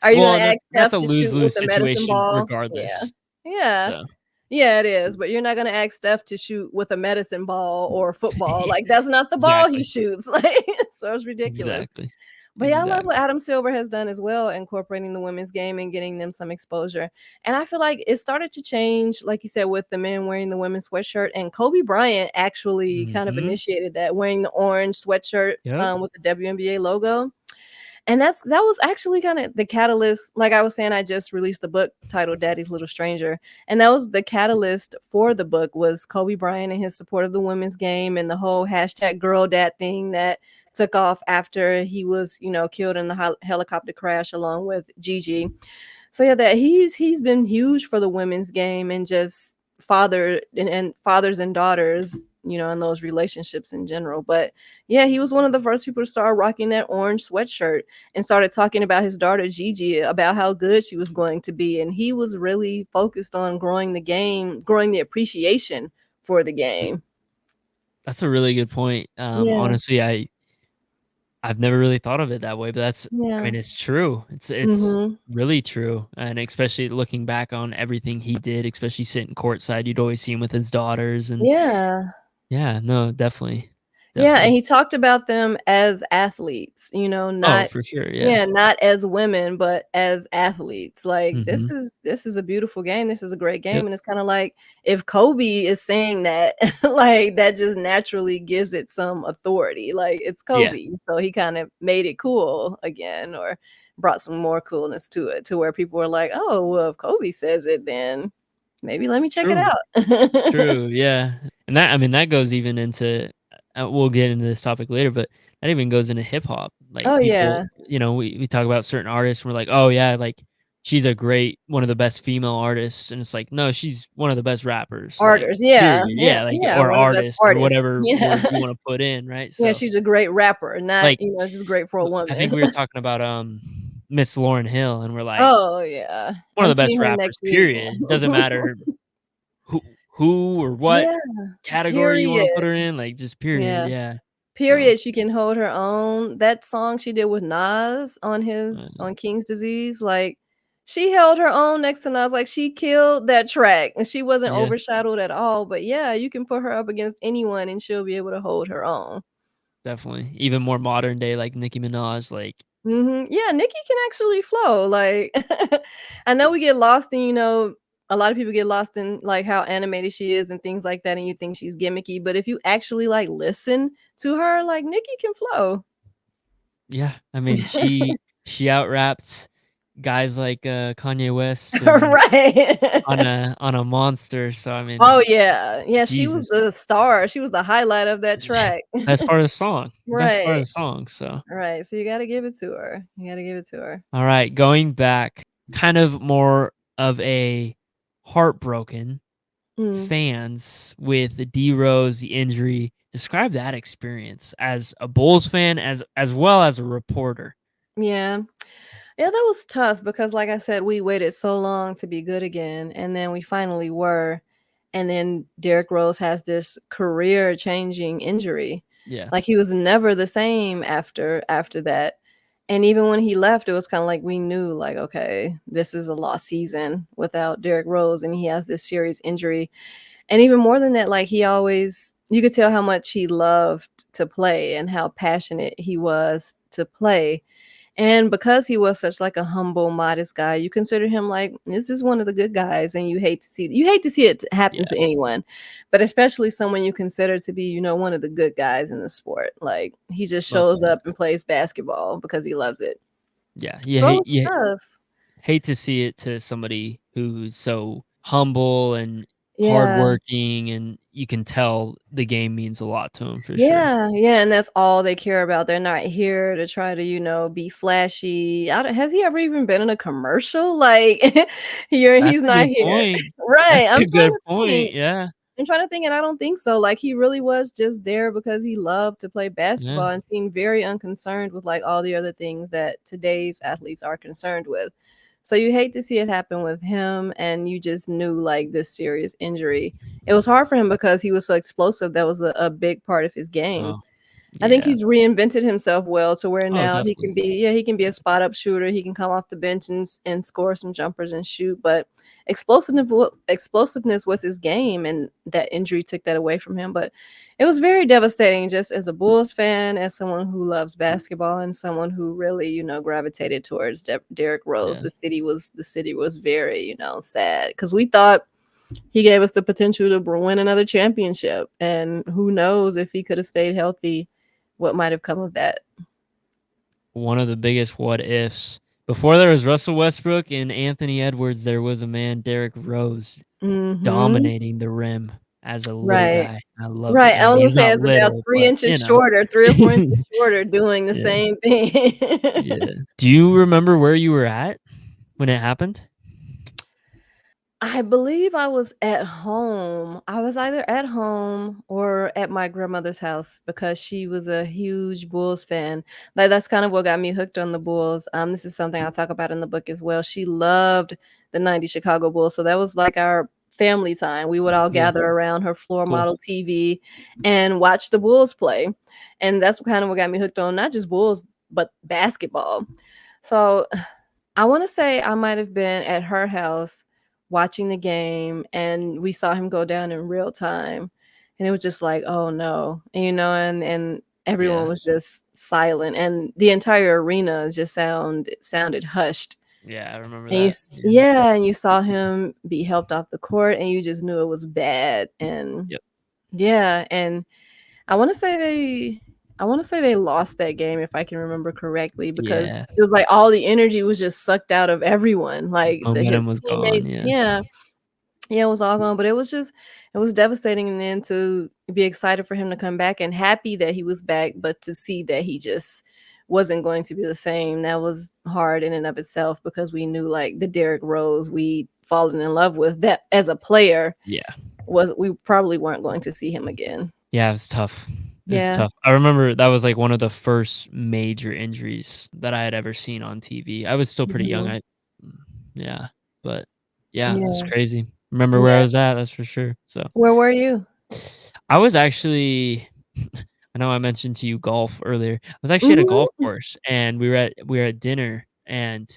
are you Well, gonna and ask that's Steph a to shoot lose-lose with the medicine situation ball? Yeah. regardless. Yeah. So Yeah, it is, but you're not gonna ask Steph to shoot with a medicine ball or a football, like, that's not the ball he exactly. shoots, like, so it's ridiculous. Exactly. But yeah, I love what Exactly. Adam Silver has done as well, incorporating the women's game and getting them some exposure. And I feel like it started to change, like you said, with the men wearing the women's sweatshirt. And Kobe Bryant actually kind of Mhm. initiated that, wearing the orange sweatshirt Yep. with the WNBA logo. And that was actually kind of the catalyst. Like I was saying, I just released a book titled Daddy's Little Stranger. And that was the catalyst for the book, was Kobe Bryant and his support of the women's game and the whole hashtag girl dad thing that took off after he was, killed in the helicopter crash along with Gigi. So yeah, that he's been huge for the women's game and just and fathers and daughters, in those relationships in general. But yeah, he was one of the first people to start rocking that orange sweatshirt and started talking about his daughter Gigi, about how good she was going to be. And he was really focused on growing the game, growing the appreciation for the game. That's a really good point. Yeah. Honestly, I've never really thought of it that way, but I Yeah. mean, it's true. It's Mhm. really true, and especially looking back on everything he did, especially sitting courtside, you'd always see him with his daughters, and Yeah. yeah, no, definitely, Yeah, and definitely. he talked about them as athletes, Oh, not for sure, yeah. yeah, not as women, but as athletes. Like, this Mhm. is this is a beautiful game. This is a great Yep. game, and it's kinda like, if Kobe is saying that, like, that just naturally gives it some authority. Like, it's Yeah. Kobe, so he kind of made it cool again, or brought some more coolness to it, to where people were like, "Oh, well, if Kobe says it, then maybe let me check it True. out." True, yeah, and I mean, that goes even into we'll get into this topic later, but that even goes into hip hop. Like, Oh, people, yeah. we talk about certain artists, and we're like, "Oh, yeah, like, she's a great one of the best female artists," and it's like, "No, she's one of the best rappers," like, Artists, yeah, period. yeah, Yeah, like, yeah, or one of the best artist or artists. whatever word Yeah. you wanna put in, right? Yeah, So, she's a great rapper, not, like, just great for a I think woman. we were talking about, Miss Lauryn Hill, and we're like, Oh, yeah. one of I'm the best seeing her rappers, next week. period. Doesn't matter who or what Yeah, category you wanna period. put her in, like, just period, Yeah, yeah. So, period, she can hold her own. That song she did with Nas uh, on King's Disease, like, she held her own next to Nas, like, she killed that track, and she wasn't yeah, overshadowed at all. But yeah, you can put her up against anyone, and she'll be able to hold her own. definitely. Even more modern day, like Nicki Minaj, like, Mhm. Yeah, Nikki can actually flow, like, I know we get lost in, a lot of people get lost in, like, how animated she is and things like that, and you think she's gimmicky, but if you actually, like, listen to her, like, Nikki can flow. yeah, I mean, she out raps guys like, Kanye West and Right. on a monster, so, I mean, Oh, yeah. Yeah, she was Jesus. the star, she was the highlight of that Yeah, track. best part of the song, best part of Right, the song, so. right, so you gotta give it to her. You gotta give it to her. Alright, going back, kind of more of a heartbroken Mm. fans with the DROSE, the injury. Describe that experience as a Bulls fan, as well as a reporter. Yeah. Yeah, that was tough because, like I said, we waited so long to be good again, and then we finally were. And then Derrick Rose has this career-changing injury. Yeah, Like, he was never the same after that. And even when he left, it was kinda like we knew, like, okay, this is a lost season without Derrick Rose, and he has this serious injury. And even more than that, like, you could tell how much he loved to play and how passionate he was to play. And because he was such, like, a humble, modest guy, you consider him, like, this is one of the good guys, and you hate to see it happen yeah, to anyone, but especially someone you consider to be, one of the good guys in the sport. Like, he just most shows definitely. up and plays basketball because he loves it. Yeah, So it was tough. hate to see it to somebody who's so humble and Yeah. hardworking, and you can tell the game means a lot to him for sure. Yeah, yeah, and that's all they care about. They're not here to try to, be flashy. I don't Has he ever even been in a commercial? Like, That's he's a not good here. point. Right, That's I'm a trying good to point, think. yeah. I'm trying to think, and I don't think so. Like, he really was just there because he loved to play Yeah. basketball and seemed very unconcerned with like all the other things that today's athletes are concerned with. So you hate to see it happen with him, and you just knew like this serious injury. It was hard for him because he was so explosive. That was a big part of his game. Oh, I think yeah. he's reinvented himself well to where Oh, now he can definitely. be, yeah, he can be a spot up shooter. He can come off the bench and score some jumpers and shoot. But explosiveness was his game, and that injury took that away from him. But it was very devastating, just as a Bulls fan, as someone who loves basketball, and someone who really, gravitated towards Derrick Rose. Yeah. The city was very, sad because we thought he gave us the potential to win another championship, and who knows if he could have stayed healthy, what might have come of that. One of the biggest what ifs. Before there was Russell Westbrook and Anthony Edwards, there was a man, Derrick Rose, Mhm. dominating the rim as a little Right. guy. I loved it. Right, I I was mean, gonna he's say not it's about little, 3 but inches shorter, 3 or 4 inches shorter doing the Yeah. same thing. Yeah. Do you remember where you were at when it happened? I believe I was at home. I was either at home or at my grandmother's house because she was a huge Bulls fan. Like, that's kind of what got me hooked on the Bulls. This is something I talk about in the book as well. She loved the '90s Chicago Bulls, so that was like our family time. We would all Yeah. gather around her floor Cool. model TV and watch the Bulls play, and that's kind of what got me hooked on not just Bulls, but basketball. So I wanna say I might have been at her house watching the game, and we saw him go down in real time, and it was just like, "Oh, no," and everyone Yeah. was just silent, and the entire arena just sounded hushed, Yeah, I remember and you that. s Yeah. yeah, and you saw him be helped off the court, and you just knew it was bad, and Yep. yeah, and I wanna say they lost that game if I can remember correctly because Yeah. it was like all the energy was just sucked out of everyone, like his Momentum was gone. teammates, Yeah. yeah. Yeah, it was all gone, but it was devastating, and then to be excited for him to come back and happy that he was back, but to see that he just wasn't going to be the same, that was hard in and of itself because we knew, like, the Derrick Rose we'd fallen in love with, that as a player Yeah. we probably weren't going to see him again. Yeah, it's tough. It's Yeah. tough. I remember that was like one of the first major injuries that I had ever seen on TV. I was still pretty young. Mhm. Mm, yeah, but yeah, it's Yeah. crazy. Remember where I Yeah. was at, that's for sure. So Where were you? I was actually I know I mentioned to you golf earlier. I was actually at a golf Mhm. course and we were at dinner and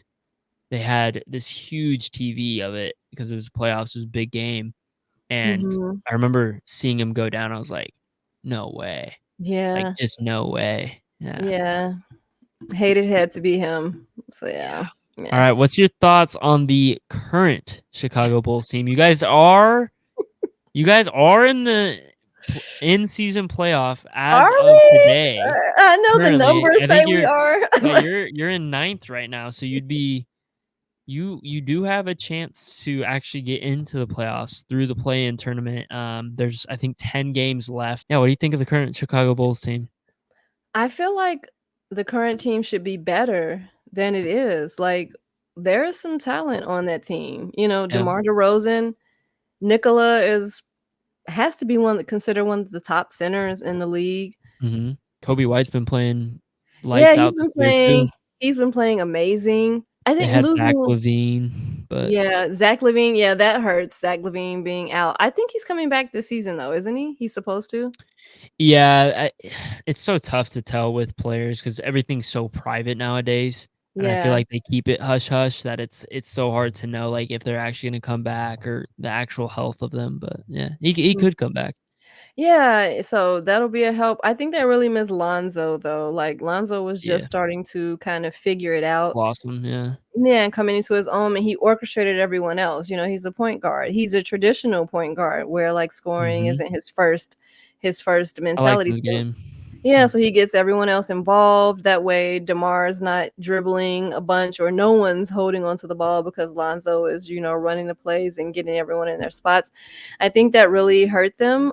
they had this huge TV of it because it was playoffs, it was a big game. And Mhm. I remember seeing him go down. I was like, no way. Like, Yeah. just no way. Yeah. Yeah. Hated had to be him. So, Yeah. yeah. All Yeah. right. What's your thoughts on the current Chicago Bulls team? You guys are in the in-season playoff Are as of we? today. I know the Currently, numbers I say think we you're are. yeah, you're in ninth right now, so you do have a chance to actually get into the playoffs through the play-in tournament. There's I think 10 games left. Yeah, what do you think of the current Chicago Bulls team? I feel like the current team should be better than it is. Like, there is some talent on that team. Yeah. DeMar DeRozan, Nikola has to be considered one of the top centers in the league. Mhm. Kobe White's been playing Yeah, lights out this year too. he's been playing amazing. I They think had Zach losing LaVine, but Yeah, Zach LaVine, yeah, that hurts, Zach LaVine being out. I think he's coming back this season though, isn't he? He's supposed to? yeah, it's so tough to tell with players because everything's so private nowadays, and I feel Yeah. like they keep it hush hush that it's so hard to know, like, if they're actually gonna come back or the actual health of them, but yeah, he Mm. could come back. Yeah, so that'll be a help. I think they really miss Lonzo though. Like, Lonzo was just Yeah. starting to kind of figure it out. Blossom, yeah. Yeah, and coming into his own, and he orchestrated everyone else. He's a point guard. He's a traditional point guard where like scoring Mhm. isn't his first I like mentality. his game. Yeah, Mm. so he gets everyone else involved. That way, DeMar's not dribbling a bunch or no one's holding onto the ball because Lonzo is, running the plays and getting everyone in their spots. I think that really hurt them.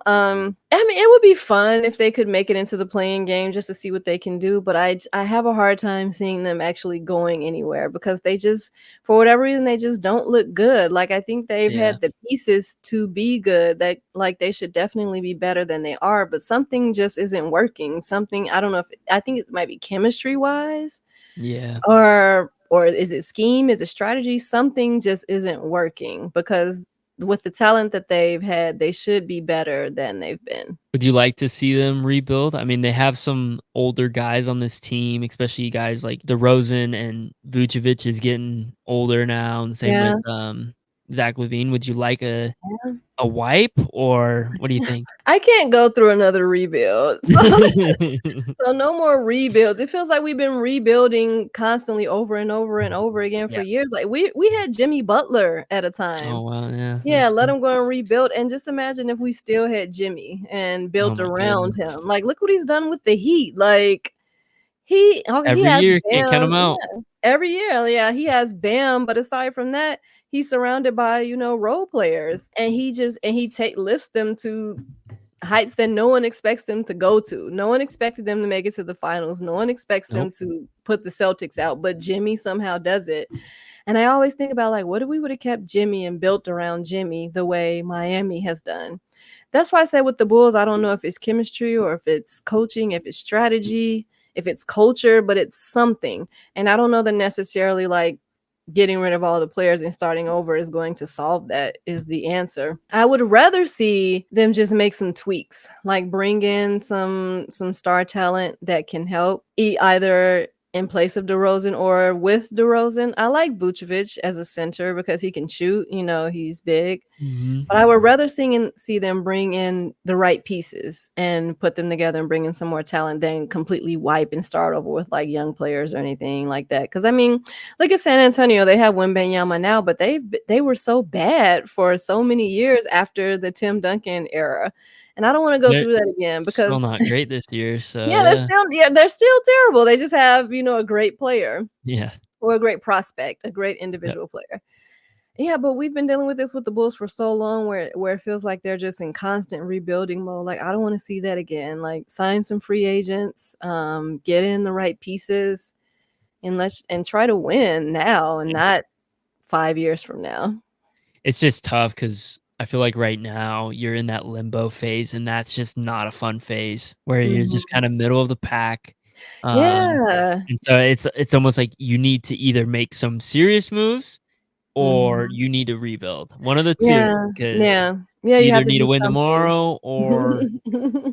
I mean, it would be fun if they could make it into the playing game just to see what they can do, but I have a hard time seeing them actually going anywhere because they just, for whatever reason, they just don't look good. Like, I think they've Yeah. had the pieces to be good, that like they should definitely be better than they are, but something just isn't working. Something, I don't know if I think it might be chemistry wise, Yeah. or is it scheme? Is it strategy? Something just isn't working because with the talent that they've had, they should be better than they've been. Would you like to see them rebuild? I mean, they have some older guys on this team, especially guys like DeRozan, and Vucevic is getting older now, and the same with Yeah. Zach LaVine. Would you like Yeah. a wipe, or what do you think? I can't go through another rebuild. So no more rebuilds. It feels like we've been rebuilding constantly over and over and over again for Yeah. years. Like we had Jimmy Butler at a Oh, time. wow, yeah, Yeah, that's let true. him go and rebuild, and just imagine if we still had Jimmy and Oh built my around goodness. him. Like, look what he's done with the Heat. Like, he Every has year, can't count Bam, 'em out. yeah, every year, yeah, he has Bam, but aside from that, he's surrounded by, role players, and he take lifts them to heights that no one expects them to go to. No one expected them to make it to the finals. No one expects them Nope. to put the Celtics out, but Jimmy somehow does it. And I always think about, like, what if we would have kept Jimmy and built around Jimmy the way Miami has done? That's why I said with the Bulls, I don't know if it's chemistry or if it's coaching, if it's strategy, if it's culture, but it's something. And I don't know that necessarily like getting rid of all the players and starting over is going to solve that, is the answer. I would rather see them just make some tweaks, like bring in some star talent that can help either in place of DeRozan or with DeRozan. I like Vucevic as a center because he can shoot, he's big. But I Mhm. would rather see them bring in the right pieces and put them together and bring in some more talent than completely wipe and start over with like young players or anything like that. Because I mean, look at San Antonio; they have Wembanyama now, but they were so bad for so many years after the Tim Duncan era, and I don't want to go They're through that again still because not great this year, so yeah, they're yeah. still yeah they're still terrible. They just have a great player Yeah. or a great prospect, a great Yep. individual player. Yeah, but we've been dealing with this with the Bulls for so long where it feels like they're just in constant rebuilding mode. Like, I don't wanna see that again. Like, sign some free agents, get in the right pieces, and try to win now and Yeah. not 5 years from now. It's just tough because I feel like right now you're in that limbo phase, and that's just not a fun phase where you're just Mhm. kinda middle of the pack. Um, Yeah. and so it's almost like you need to either make some serious moves or Mhm. you need to rebuild. One of the 2, Yeah. 'cause Yeah. Yeah, you you have either to need do to win something. tomorrow or Yeah,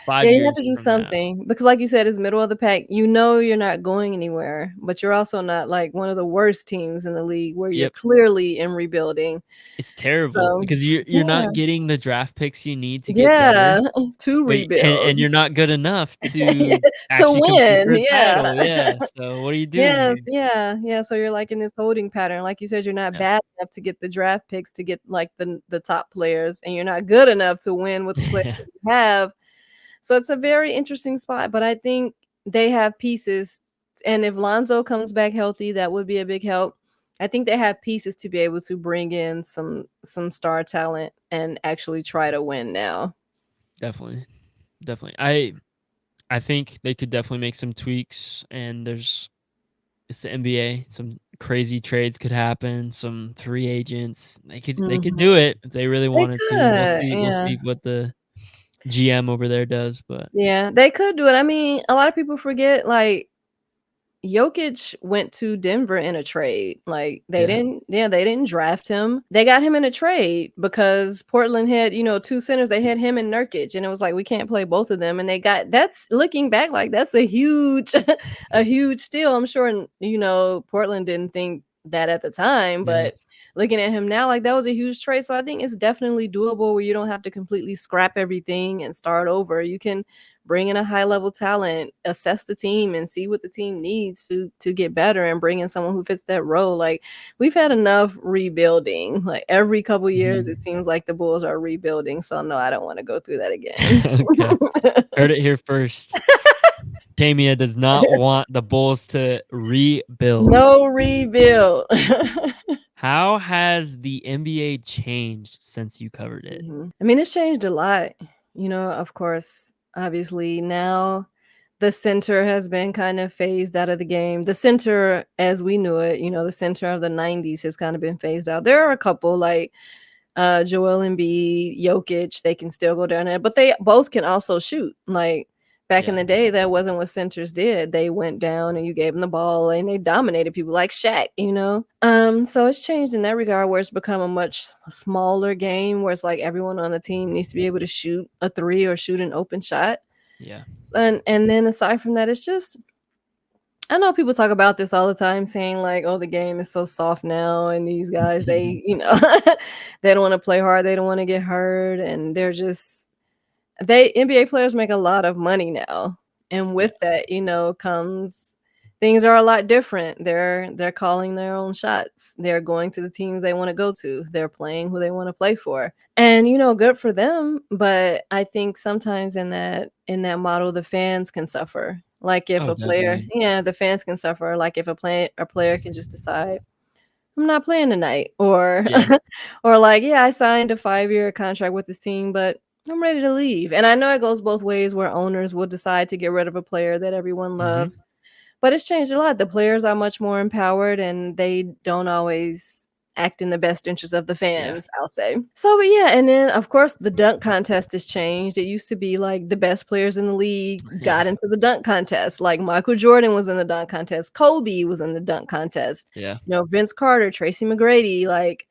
5 you have years to do from now. something because like you said, it's middle of the pack. You know you're not going anywhere, but you're also not like one of the worst teams in the league where you're Yep. clearly in rebuilding. It's terrible So, because you're yeah. not getting the draft picks you need to get better, Yeah, to but rebuild. and you're not good enough to To actually compete for win, a yeah. title, yeah, so what are you doing Yes, here? yeah, yeah, so you're, like, in this holding pattern. Like you said, you're not Yeah. bad enough to get the draft picks to get, like, the top players, and you're not good enough to win with the players Yeah. that you have. So it's a very interesting spot, but I think they have pieces, and if Lonzo comes back healthy, that would be a big help. I think they have pieces to be able to bring in some star talent and actually try to win now. Definitely, definitely. I think they could definitely make some tweaks, and it's the NBA, some crazy trades could happen, some free agents. They could Mhm. do it if they really They wanted to. We'll could, see we'll yeah. see what the GM over there does, but Yeah, they could do it. I mean, a lot of people forget, like, Jokic went to Denver in a trade. Like, yeah, they didn't draft him. They got him in a trade because Portland had, 2 centers. They had him and Nurkic, and it was like, we can't play both of them, and they got that's looking back, like, that's a huge a huge steal. I'm sure, Portland didn't think that at the time, yeah. but looking at him now, like, that was a huge trade, so I think it's definitely doable where you don't have to completely scrap everything and start over. You can bring in a high level talent, assess the team and see what the team needs to get better and bring in someone who fits that role. Like, we've had enough rebuilding. Like, every couple years it Mhm. seems like the Bulls are rebuilding. So no, I don't want to go through that again. Okay. Heard it here first. Acamea does not want the Bulls to rebuild. No rebuild. How has the NBA changed since you covered it? I mean, it's changed a lot. Of course, obviously now the center has been kind of phased out of the game. The center as we knew it, the center of the 90s has kind of been phased out. There are a couple like Joel Embiid, Jokic, they can still go down there, but they both can also shoot. Like back in Yeah. the day, that wasn't what centers did. They went down and you gave them the ball and they dominated people like Shaq. So it's changed in that regard where it's become a much smaller game where it's like everyone on the team needs to be able to shoot a three or shoot an open shot. Yeah. And then aside from that, it's just I know people talk about this all the time saying like, "Oh, the game is so soft now and these guys they don't wanna play hard, they don't wanna get hurt, and they're just they NBA players make a lot of money now, and Yeah. with that, comes things are a lot different. They're calling their own shots. They're going to the teams they wanna go to. They're playing who they wanna play for. And, good for them, but I think sometimes in that model, the fans can suffer. Like if Oh, a player definitely. yeah, the fans can suffer, like if a player can just decide I'm not playing tonight, or Yeah. or like, yeah, I signed a 5-year contract with this team, but I'm ready to leave. And I know it goes both ways where owners will decide to get rid of a player that everyone Mhm. loves, but it's changed a lot. The players are much more empowered and they don't always act in the best interest of the Yeah. fans, I'll say. So, but yeah, and then of course the dunk contest has changed. It used to be like the best players in the league Yeah. got into the dunk contest. Like Michael Jordan was in the dunk contest, Kobe was in the dunk contest. Yeah. Vince Carter, Tracy McGrady, like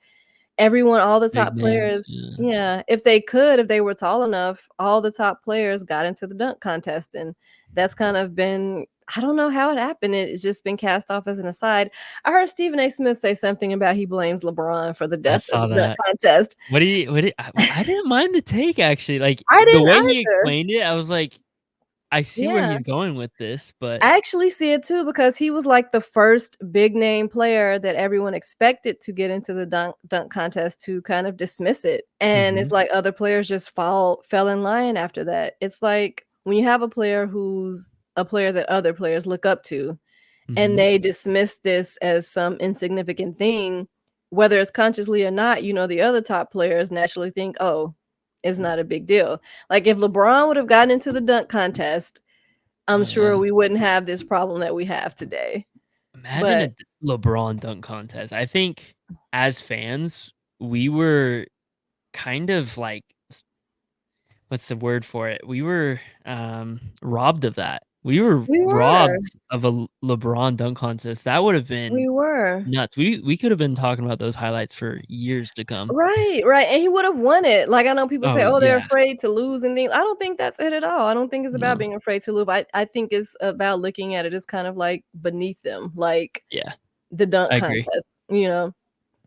everyone, all the Big top names. players, Yeah. yeah, if they were tall enough, all the top players got into the dunk contest, and that's kind of been I don't know how it happened, it's just been cast off as an aside. I heard Stephen A. Smith say something about he blames LeBron for the I death of saw the dunk that. contest. What do you I didn't mind the take actually, like, I the didn't way he either. explained it, I was like, "I see where Yeah. he's going with this," but I actually see it too because he was like the first big name player that everyone expected to get into the dunk contest to kind of dismiss it. And it's Mhm. like other players just fell in line after that. It's like when you have a player who's a player that other players look up to and Mhm. they dismiss this as some insignificant thing, whether it's consciously or not, the other top players naturally think, "Oh, it's not a big deal." Like if LeBron would have gotten into the dunk contest, I'm Oh, sure yeah. we wouldn't have this problem that we have today. Imagine a But d LeBron dunk contest. I think as fans, we were kind of like what's the word for it? We were, robbed of that. We were we were, robbed of a LeBron dunk contest. That would have been we were. nuts. We could have been talking about those highlights for years to come. Right, right, and he would have won it. Like, I know people say, Oh, "Oh, they're yeah. afraid to lose and things." I don't think that's it at all. I don't think it's about No. being afraid to lose. I think it's about looking at it as kind of like beneath them, like Yeah. the dunk I agree. contest, you know?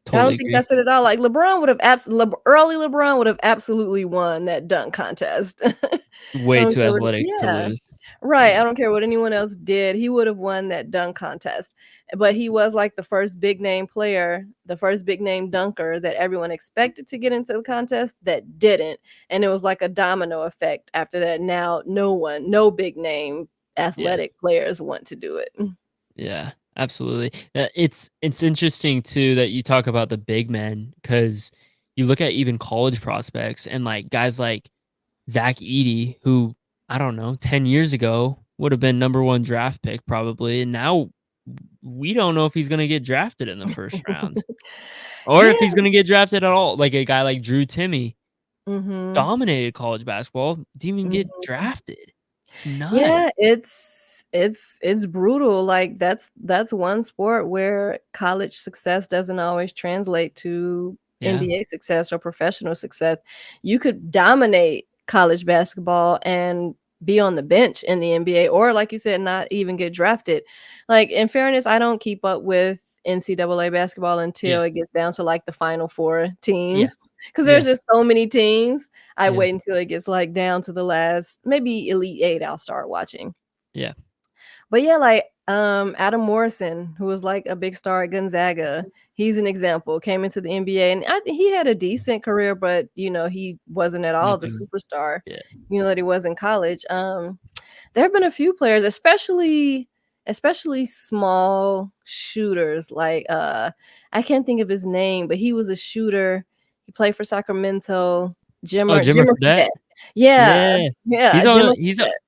I Totally don't think agree. that's it at all. Like, LeBron would have early LeBron would have absolutely won that dunk contest. I Way don't too care what athletic to yeah. lose. Right, Yeah. I don't care what anyone else did, he would have won that dunk contest, but he was, like, the first big name player, the first big name dunker that everyone expected to get into the contest that didn't, and it was like a domino effect after that. Now no big name Yeah. athletic players want to do it. Yeah. Absolutely. It's interesting too that you talk about the big men because you look at even college prospects and, like, guys like Zach Edey, who, I don't know, 10 years ago would have been number 1 draft pick probably, and now we don't know if he's gonna get drafted in the first round or if he's Yeah, gonna get drafted at all. Like a guy like Drew Timme mhm, dominated college basketball, didn't even get mhm. drafted. It's nuts. Yeah, it's brutal, like, that's one sport where college success doesn't always translate to Yeah, NBA success or professional success. You could dominate college basketball and be on the bench in the NBA or, like you said, not even get drafted. Like, in fairness, I don't keep up with NCAA basketball yeah, until it gets down to, like, the Final 4 yeah, teams, because yeah, there's just so many teams. I yeah, wait until it gets, like, down to the last maybe Elite 8 I'll start watching. yeah, But yeah, like, Adam Morrison, who was, like, a big star at Gonzaga, he's an example, came into the NBA, and I think he had a decent career, but, he wasn't at all the nothing. superstar, Yeah, that he was in college. There have been a few players, especially small shooters, like, I can't think of his name, but he was a shooter. He played for Sacramento. oh, Jimmer Jimmer Jimmer Fredette? Fredette. Yeah, Yeah. yeah, He's Jimmy on said he's a that.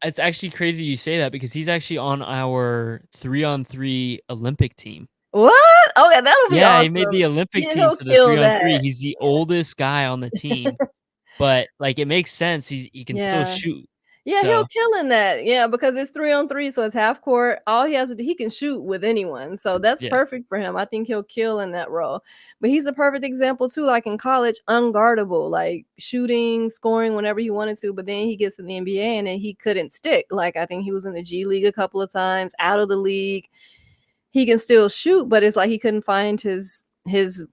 It's actually crazy you say that because he's actually on our 3-on-3 Olympic team. What? Okay, that'll be Yeah, he made awesome. the Olympic Yeah, team he'll for the kill 3-on-3. that. He's the oldest guy on the team, but, like, it makes sense. He can still Yeah. shoot. Yeah, he'll So, kill in that. Yeah, because it's 3 on 3, so it's half court. All he has to do, he can shoot with anyone. So that's yeah. perfect for him. I think he'll kill in that role. But he's a perfect example too, like in college, unguardable, like shooting, scoring whenever he wanted to. But then he gets to the NBA and then he couldn't stick. Like I think he was in the G League a couple of times, out of the league. He can still shoot, but it's like he couldn't find his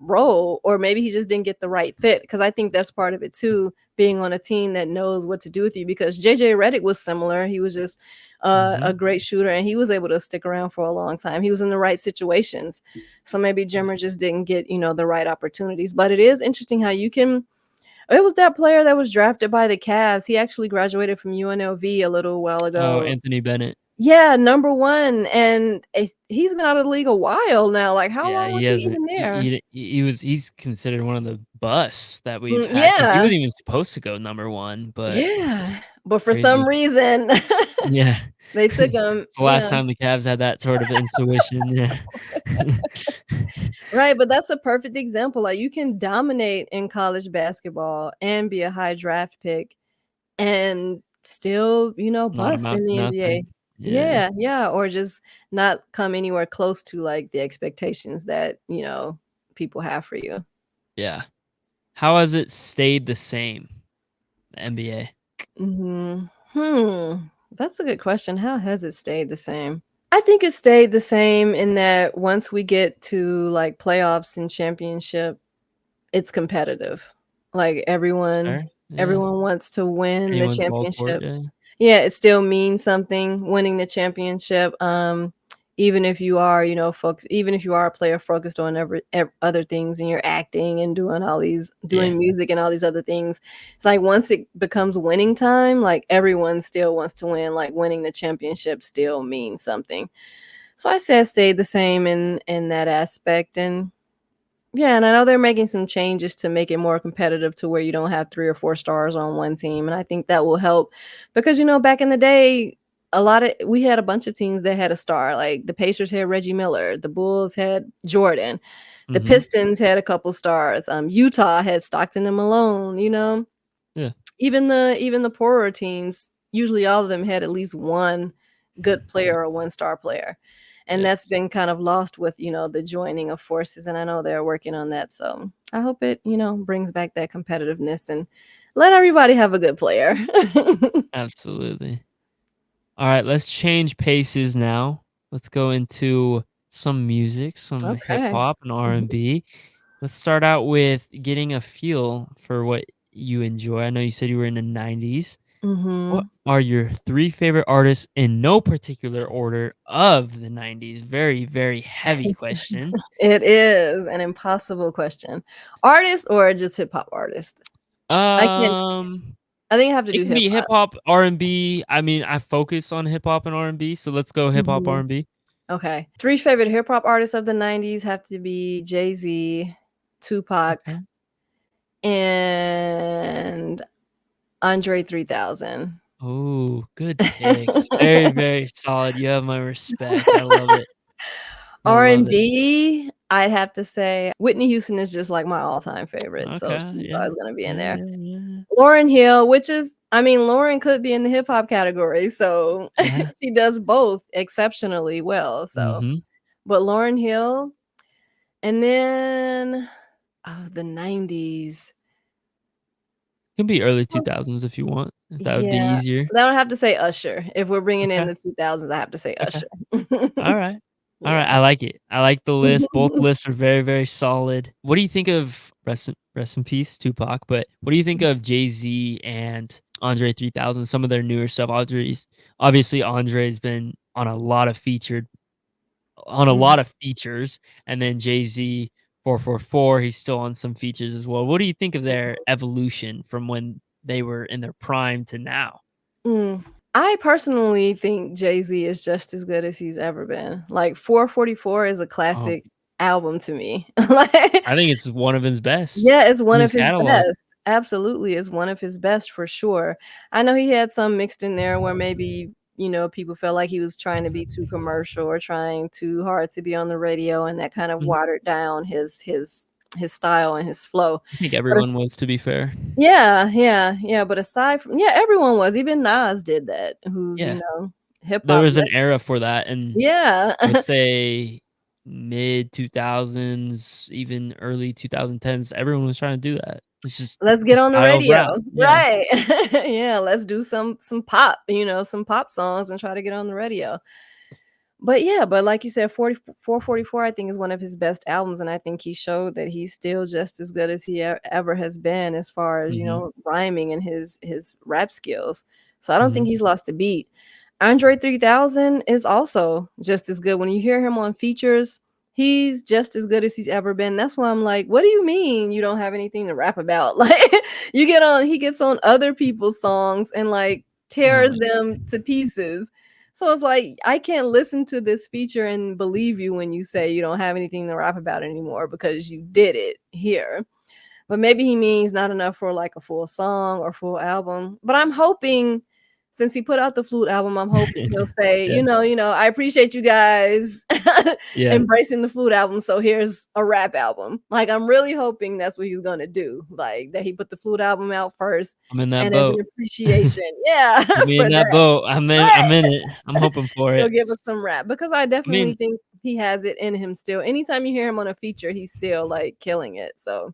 role, or maybe he just didn't get the right fit. Because I think that's part of it too, being on a team that knows what to do with you. Because JJ Redick was similar. He was just a Mhm. great shooter, and he was able to stick around for a long time. He was in the right situations. So maybe Jimmer just didn't get, the right opportunities. But it is interesting how you can. It was that player that was drafted by the Cavs. He actually graduated from UNLV a little while Oh, ago. Anthony Bennett. Yeah, number 1, and he's been out of the league a while now. Like, how Yeah, long he was he hasn't even there? he's considered one of the busts that we've had because he Yeah, wasn't even supposed to go number 1, but yeah, but for some crazy. reason, Yeah. they took him. It's the last Yeah, time the Cavs had that sort of intuition, yeah. right, but that's a perfect example. Like, you can dominate in college basketball and be a high draft pick and still, Not bust amount in to the NBA. nothing. Yeah, Yeah, yeah, or just not come anywhere close to, like, the expectations that, people have for you. yeah. How has it stayed the same, the NBA? Mhm. That's a good question. How has it stayed the same? I think it stayed the same in that once we get to, like, playoffs and championship, it's competitive. Like, That's everyone fair, yeah. everyone wants to win the Anyone's ball court, championship. yeah. Yeah, it still means something winning the championship, even if you are, even if you are a player focused on other things and you're acting and Yeah, doing music and all these other things. It's like once it becomes winning time, like everyone still wants to win, like winning the championship still means something. So I say I stayed the same in that aspect. And yeah, and I know they're making some changes to make it more competitive to where you don't have 3 or 4 stars on one team, and I think that will help because, back in the day, we had a bunch of teams that had a star, like the Pacers had Reggie Miller, the Bulls had Jordan, the mhm, Pistons had a couple stars, Utah had Stockton and Malone, yeah, even the poorer teams, usually all of them had at least one good player or one-star player, and yeah, that's been kind of lost with, the joining of forces, and I know they're working on that, so I hope it, brings back that competitiveness and let everybody have a good player. absolutely. Alright, let's change paces now. Let's go into some music, some hip Okay. hop and Mhm. R&B. Let's start out with getting a feel for what you enjoy. I know you said you were in the '90s. What Mhm. are your 3 favorite artists in no particular order of the '90s? Very, very heavy question. It is an impossible question. Artist or just hip hop artist? I can't Um, I think I have to it do can hip be hip hop. hop, R&B. I mean, I focus on hip hop and R&B, so let's go hip hop, Mhm. R&B. Okay. 3 favorite hip hop artists of the '90s have to be Jay-Z, Tupac, Okay. and Andre 3000. Oh, good picks. Very, very solid. You have my respect. I love it. I love it. R&B, I'd have to say Whitney Houston is just, like, my all-time favorite, so Okay, she's yeah. always gonna be in Yeah, there. yeah, yeah. Lauryn Hill, which is I mean, Lauryn could be in the hip hop category, so Yeah. she does both exceptionally well, so Mhm. but Lauryn Hill, and then, the '90s. Can be early 2000s if you want, if that would be Yeah, easier. then I would have to say Usher. If we're bringing in Okay, the 2000s, I have to say okay. Usher. Alright. Alright, Yeah. I like it. I like the list. Both lists are very, very solid. What do you think of rest in peace, Tupac, but what do you think of Jay-Z and Andre 3000, some of their newer stuff? Andre's been on a Mhm. lot of features, and then Jay-Z 444, he's still on some features as well. What do you think of their evolution from when they were in their prime to now? Mm. I personally think Jay-Z is just as good as he's ever been. Like, 444 is a Oh, classic album to me. Like I think it's one of his best yeah, it's in one his of his catalog. best. absolutely is one of his best for sure. I know he had some mixed in there where maybe, people felt like he was trying to be too commercial or trying too hard to be on the radio, and that kind of Mhm. watered down his style and his flow. I think But everyone was, to be fair. yeah, yeah, yeah, but aside from yeah, everyone was, even Nas did that, who's, Yeah. hip There hop was le an era for that, and yeah. I would say mid-2000s, even early 2010s, everyone was trying to do that. It's just Let's the get on the style of radio. rap. Yeah. Right. Yeah, let's do some pop, some pop songs and try to get on the radio. But yeah, but like you said, 444, I think, is one of his best albums, and I think he showed that he's still just as good as he ever has been as far as, Mhm, rhyming and his rap skills. So I don't think mhm. he's lost a beat. Andre 3000 is also just as good. When you hear him on features, he's just as good as he's ever been. That's why I'm like, what do you mean you don't have anything to rap about? Like he gets on other people's songs and like Oh tears my them to pieces. So it's like I can't listen to this feature and believe you when you say you don't have anything to rap about anymore because you did it here. But maybe he means not enough for like a full song or full album. But I'm hoping since he put out the flute album, I'm hoping he'll say, Yeah, I appreciate you guys yeah. embracing the flute album. So here's a rap album. Like I'm really hoping that's what he's gonna do. Like that he put the flute album out first I'm in that and as an boat. appreciation, yeah, Put me for in that that. boat. I'm Right. in it. I'm hoping for He'll it. give us some rap because I I mean definitely think he has it in him still. Anytime you hear him on a feature, he's still like killing it. So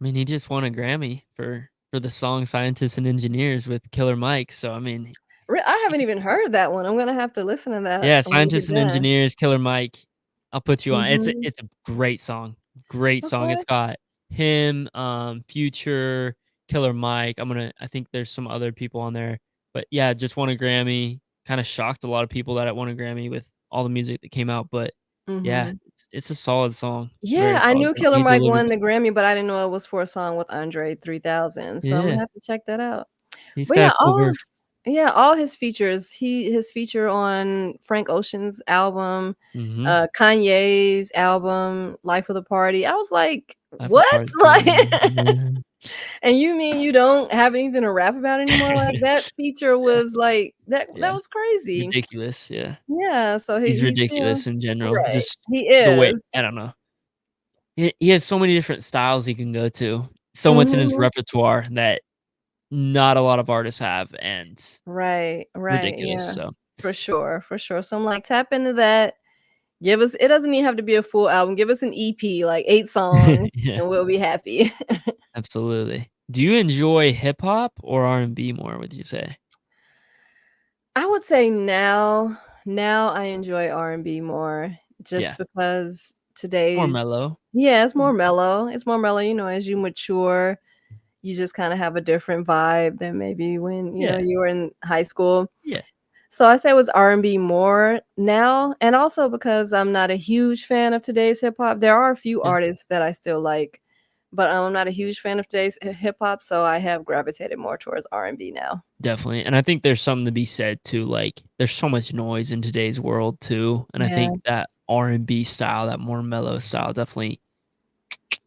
he just won a Grammy for the song "Scientists and Engineers" with Killer Mike, so, I mean, I he haven't even heard that one. I'm gonna have to listen to that yeah, when we "Scientists get and done. Engineers," Killer Mike, I'll put you on. Mhm. It's a great song, great song. Okay. It's got him, Future, Killer Mike. I think there's some other people on there, but yeah, just won a Grammy. Kinda shocked a lot of people that it won a Grammy with all the music that came out, but yeah, Mhm. it's a solid song, Yeah, very I solid knew song. Killer He Mike delivers. won the Grammy, but I didn't know it was for a song with Andre 3000. So I'm gonna Yeah, have to check that out. he's But got yeah, a cool verse. all his features. His feature on Frank Ocean's album, Mhm. Kanye's album, Life of the Party. I was like, Life of "What?" Party. Like, Yeah. and you mean you don't have anything to rap about anymore? Like that feature Yeah, was like that yeah. was crazy. Ridiculous, yeah. Yeah, so He's he's still ridiculous in general, right. just He the way is. I don't know. He has so many different styles he can go to, so much in his Mhm. repertoire that not a lot of artists have, and Right, right, ridiculous, yeah. so For sure, for sure. So I'm like, tap into that. Give us it doesn't even have to be a full album. Give us an EP, like 8 songs, yeah, and we'll be happy. absolutely. Do you enjoy hip hop or R&B more, would you say? I would say now I enjoy R&B more Yeah, just because more today's mellow. yeah, it's more mellow. It's more mellow, as you mature, you just kinda have a different vibe than maybe when, Yeah, you were in high school. yeah, So I say it was R&B more now, and also because I'm not a huge fan of today's hip hop. There are a few yeah. artists that I still like, but I'm not a huge fan of today's hip hop, so I have gravitated more towards R&B now. Definitely, and I think there's something to be said too, like, there's so much noise in today's world too, and I Yeah. think that R&B style, that more mellow style definitely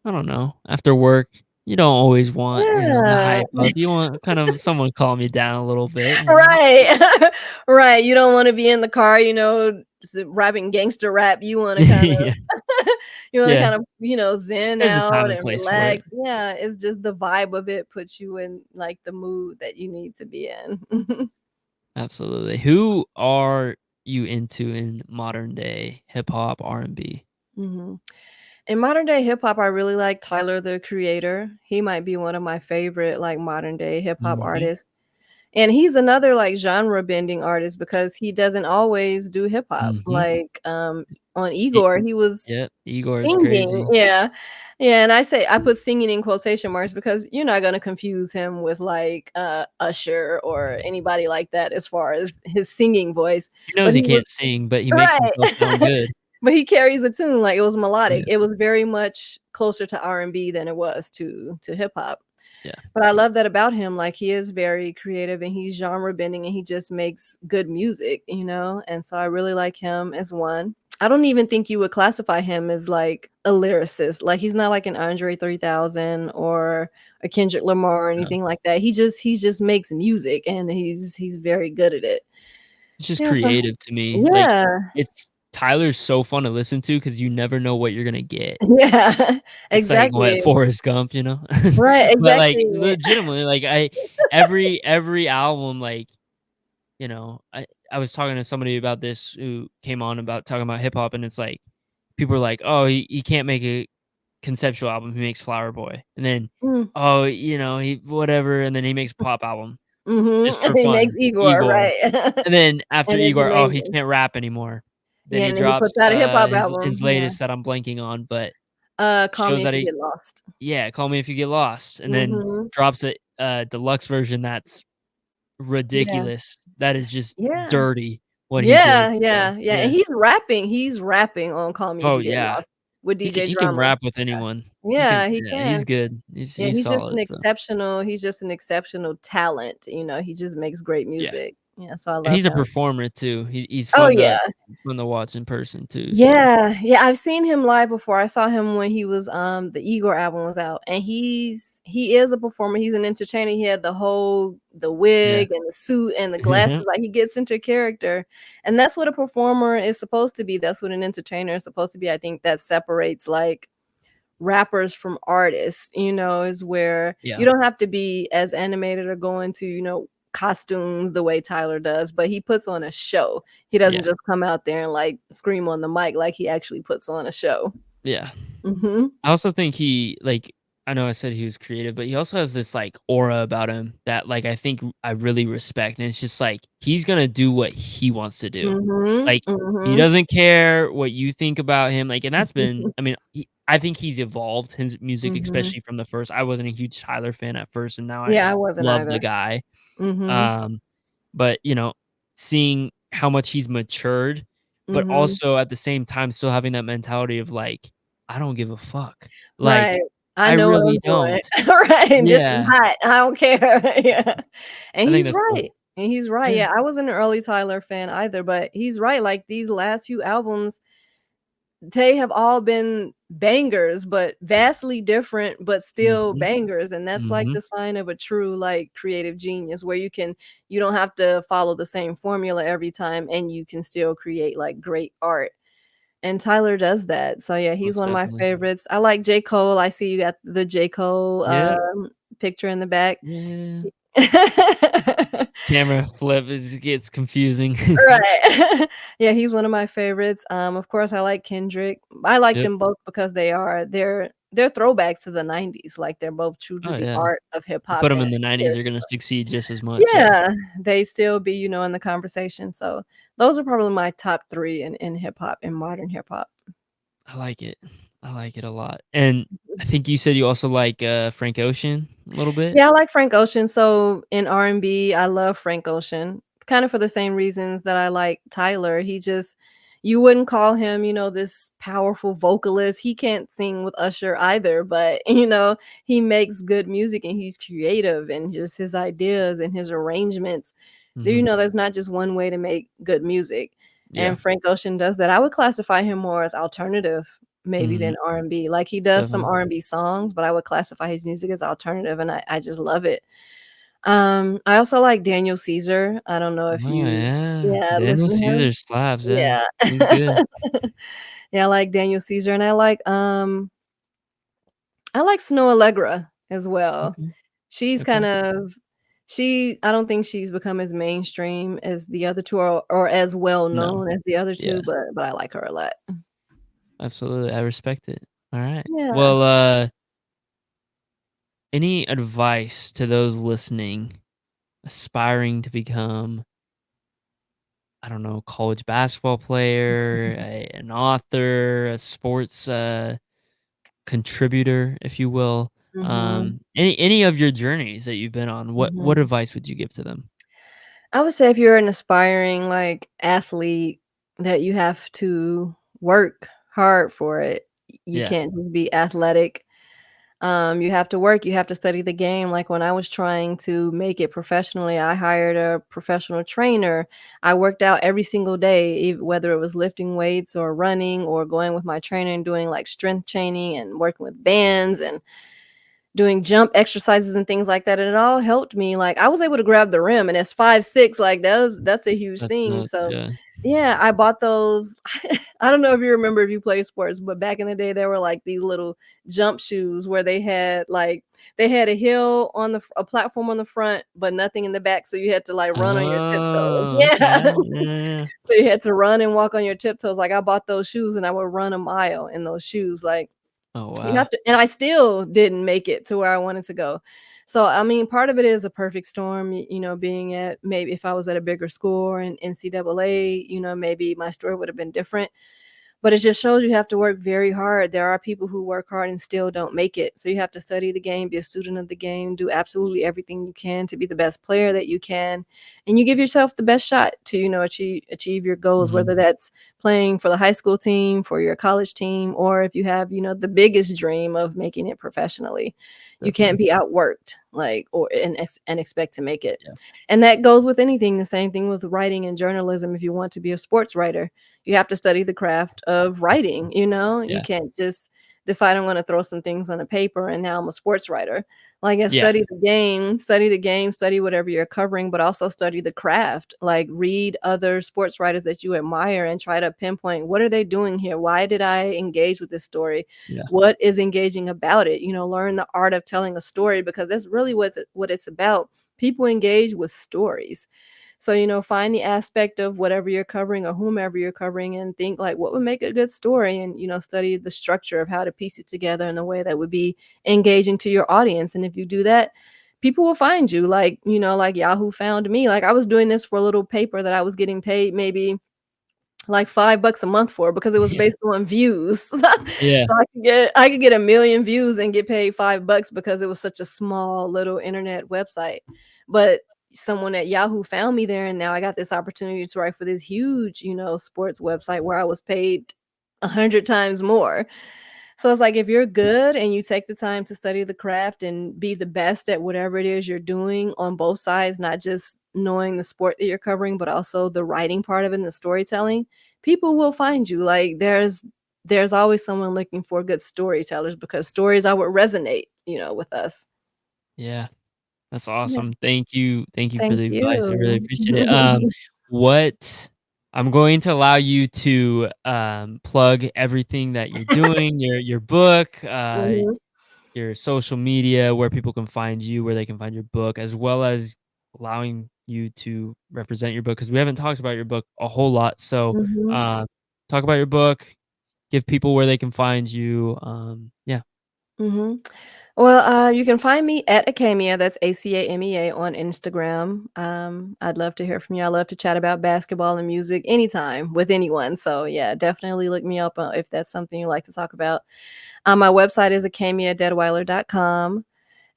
I don't know, after work, you don't always want, the Yeah. hype up, you want kind of someone calm you down a little bit. Right. Right, you don't wanna be in the car, rapping gangster rap. You wanna kinda Yeah, you wanna yeah, kind of, zen there's a time out and and place for it. relax. Yeah, it's just the vibe of it puts you in, like, the mood that you need to be in. Absolutely. Who are you into in modern day hip hop, R&B? Mhm. In modern day hip hop, I really like Tyler, the Creator. He might be one of my favorite, like, modern day hip hop Mhm, artists. And he's another, like, genre bending artist because he doesn't always do hip hop. mhm. Like, on I Igor, he was Yep, Igor is singing. crazy. Yeah. Yeah, and I put singing in quotation marks because you're not gonna confuse him with, like, Usher or anybody like that as far as his singing voice. He knows But he he was can't sing, but he makes right. himself sound good. But he carries a tune, like, it was melodic. Yeah, It was very much closer to R&B than it was to hip hop. yeah. But I love that about him, like, he is very creative and he's genre bending and he just makes good music, and so I really like him as one. I don't even think you would classify him as like a lyricist. Like he's not like an Andre 3000 or a Kendrick Lamar or No. anything like that. He just makes music and he's very good at it. It's just Yeah, so creative to me. Like, yeah. it's Tyler's so fun to listen to because you never know what you're gonna get. Yeah. It's like, what, Exactly. Forrest Gump, you know? Right, But, like, exactly. legitimately, like, every album, like, you know, I was talking to somebody about this who came on about talking about hip hop, and it's like, people are like, "Oh, he can't make a conceptual album, he makes Flower Boy." And then, Mm, "Oh, you know, he whatever," and then he makes a pop album mhm. just for He makes fun, Igor, Igor. right. And then after And it's Igor, "Oh, he amazing. can't rap anymore." Then Yeah, he and then he drops, puts out a hip hop his album, yeah. latest that I'm blanking on, but Call Me shows If that You he Get Lost. yeah, Call Me If You Get Lost, and then Mhm. drops a deluxe version that's Yeah. ridiculous. That is just Yeah. dirty what he did, Yeah, so, yeah, yeah, and yeah. he's rapping on Call Me If Oh, You Get yeah. Lost with DJ He can Drama. rap with anyone. He can Yeah, he yeah, he's can. good. Yeah, He's solid, so, he's just an exceptional talent, he just makes great yeah. music. Yeah, so I And love he's a him. performer too. Oh, yeah. He's fun to watch in person too, so, Yeah, yeah, I've seen him live before. I saw him when he was, the Igor album was out, and he is a performer, he's an entertainer, he had the yeah. wig and the suit and the glasses, Yeah, like, he gets into character, and that's what a performer is supposed to be, that's what an entertainer is supposed to be. I think that separates, like, rappers from artists, is where you yeah, don't have to be as animated or go into, costumes the way Tyler does, but he puts on a show. He doesn't yeah, just come out there and like scream on the mic, like he actually puts on a show. yeah. Mhm. I also think he like I know I said he was creative, but he also has this like aura about him that like I think I really respect. And it's just like he's gonna do what he wants to do. Mhm. Like he Mhm. doesn't care what you think about him. Like, and that's been I mean, I think he's evolved his music, Mhm. especially from the first. I wasn't a huge Tyler fan at first, and now I Yeah, I wasn't love the either. guy. Mhm. Um, but you know, seeing how much he's matured, but Mhm. also at the same time still having that mentality of like, I don't give a fuck. Like, Right. I I know what really I'm doing. don't. Right, this is Yeah, hot. I don't care. Yeah. And I think he's that's cool. right. And he's right. Yeah. Yeah, I wasn't an early Tyler fan either, but he's right. Like these last few albums, they have all been bangers, but vastly different, but still Mhm, bangers. And that's like mhm. the sign of a true like creative genius where you don't have to follow the same formula every time and you can still create like great art. And Tyler does that. So, yeah, he's Most one of my definitely. favorites. I like J. Cole. I see you got the J. Cole, Yeah, picture in the back. yeah. Camera flip gets confusing. Right. Yeah, he's one of my favorites. Of course, I like Kendrick. I like Yep. them both because they're throwbacks to the '90s, like, they're both true to Oh, the yeah. art of hip You hop put them and in the '90s, they're they're gonna succeed just as much, yeah. yeah, they still be, in the conversation, so those are probably my top 3 in hip hop, in modern hip hop. I like it. I like it a lot. And I think you said you also like, Frank Ocean a little bit? Yeah, I like Frank Ocean. So in R&B, I love Frank Ocean, kind of for the same reasons that I like Tyler. You wouldn't call him, this powerful vocalist. He can't sing with Usher either, but he makes good music and he's creative and just his ideas and his arrangements. Mhm. There's not just one way to make good music. Yeah. And Frank Ocean does that. I would classify him more as alternative maybe Mhm. than R&B. Like, he does some Definitely. R&B songs, but I would classify his music as alternative, and I just love it. I also like Daniel Caesar. I don't know if Oh, you yeah. yeah, Daniel listen to him? Caesar slaps, yeah. Yeah. He's good. Yeah, I like Daniel Caesar, and I like Snow Allegra as well. Okay, She's kind okay. of I don't think she's become as mainstream as the other 2 or as well No. known as the other Yeah, 2, but I like her a lot. absolutely, I respect it. Alright. Yeah. Well, any advice to those listening, aspiring to become, I don't know, college basketball player, an author, a sports, contributor, if you will? Mhm. Any of your journeys that you've been on, what Mhm. advice would you give to them? I would say if you're an aspiring, like, athlete that you have to work hard for it. You Yeah. can't just be athletic. You have to work, you have to study the game. Like when I was trying to make it professionally, I hired a professional trainer. I worked out every single day, whether it was lifting weights or running or going with my trainer and doing like strength training and working with bands and doing jump exercises and things like that, and it all helped me. Like, I was able to grab the rim, and as 5'6", like, that's a huge That's thing, nuts, so yeah. yeah, I bought those. I don't know if you remember if you play sports, but back in the day, there were, like, these little jump shoes where they had a heel on a platform on the front, but nothing in the back, so you had to, like, run on your tiptoes. Oh, Yeah. okay. Yeah. So you had to run and walk on your tiptoes. Like, I bought those shoes, and I would run a mile in those shoes, like, Oh, you wow. have to, and I still didn't make it to where I wanted to go. So, I mean, part of it is a perfect storm, being at, maybe if I was at a bigger school or in NCAA, maybe my story would have been different. But it just shows you have to work very hard. There are people who work hard and still don't make it. So you have to study the game, be a student of the game, do absolutely everything you can to be the best player that you can. And you give yourself the best shot to, achieve your goals, Mhm. whether that's playing for the high school team, for your college team, or if you have, the biggest dream of making it professionally. You can't Definitely. be outworked, like, or and expect to make it. Yeah. And that goes with anything. The same thing with writing and journalism. If you want to be a sports writer, you have to study the craft of writing, you Yeah. can't just decide I'm gonna throw some things on a paper and now I'm a sports writer. Like, and Yeah. study whatever you're covering, but also study the craft. Like, read other sports writers that you admire and try to pinpoint, what are they doing here? Why did I engage with this story? Yeah. What is engaging about it? Learn the art of telling a story, because that's really what it's about. People engage with stories. So, find the aspect of whatever you're covering or whomever you're covering and think, like, what would make a good story, and, study the structure of how to piece it together in a way that would be engaging to your audience. And if you do that, people will find you, like, like Yahoo found me. Like, I was doing this for a little paper that I was getting paid maybe like $5 a month for, because it was Yeah. based on views. So Yeah. I could get 1,000,000 views and get paid $5 because it was such a small little internet website. But someone at Yahoo found me there, and now I got this opportunity to write for this huge, sports website where I was paid 100 times more. So it's like, if you're good and you take the time to study the craft and be the best at whatever it is you're doing on both sides, not just knowing the sport that you're covering, but also the writing part of it and the storytelling, people will find you. Like, there's always someone looking for good storytellers, because stories are what resonate, with us. Yeah. That's Yeah. awesome. Thank you. Thank you for Thank the advice. I really you. appreciate it. What I'm going to allow you to plug everything that you're doing, your book, Mhm, your social media, where people can find you, where they can find your book, as well as allowing you to represent your book, because we haven't talked about your book a whole lot. So mhm, talk about your book, give people where they can find you. Yeah. mhm. Well, you can find me at Acamea, that's Acamea on Instagram. I'd love to hear from you. I love to chat about basketball and music anytime with anyone. So yeah, definitely look me up if that's something you like to talk about. My website is acameadeadwiler.com.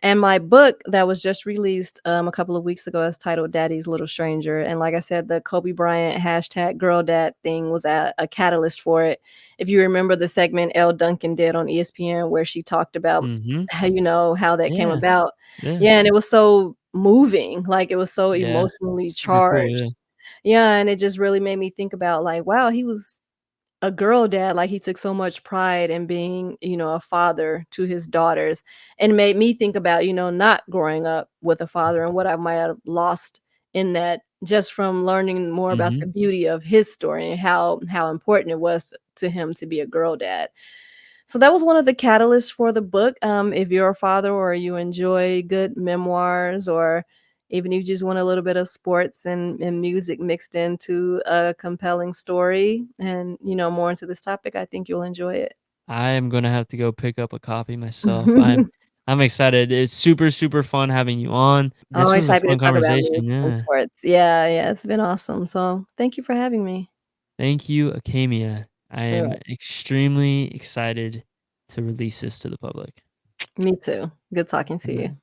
And my book that was just released a couple of weeks ago is titled Daddy's Little Stranger. And like I said, the Kobe Bryant hashtag girl dad thing was a catalyst for it. If you remember the segment Elle Duncan did on ESPN where she talked about Mhm. how that came Yeah. about. Yeah. Yeah, and it was so moving, like, it was so Yeah. emotionally Super cool. charged. Yeah. Yeah, and it just really made me think about, like, wow, he was a girl dad. Like, he took so much pride in being, a father to his daughters, and made me think about, not growing up with a father and what I might have lost in that, just from learning more about the Mhm. beauty of his story and how important it was to him to be a girl dad. So that was one of the catalysts for the book. If you're a father or you enjoy good memoirs, or even if you just want a little bit of sports and music mixed into a compelling story and, more into this topic, I think you'll enjoy it. I am gonna have to go pick up a copy myself. I'm excited. It's super, super fun having you on. This Always was a happy to fun talk about music conversation. and Yeah. sports. Yeah, yeah, it's been awesome. So thank you for having me. Thank you, Acamea. I All am right. extremely excited to release this to the public. Me too. Good talking to Alright. you.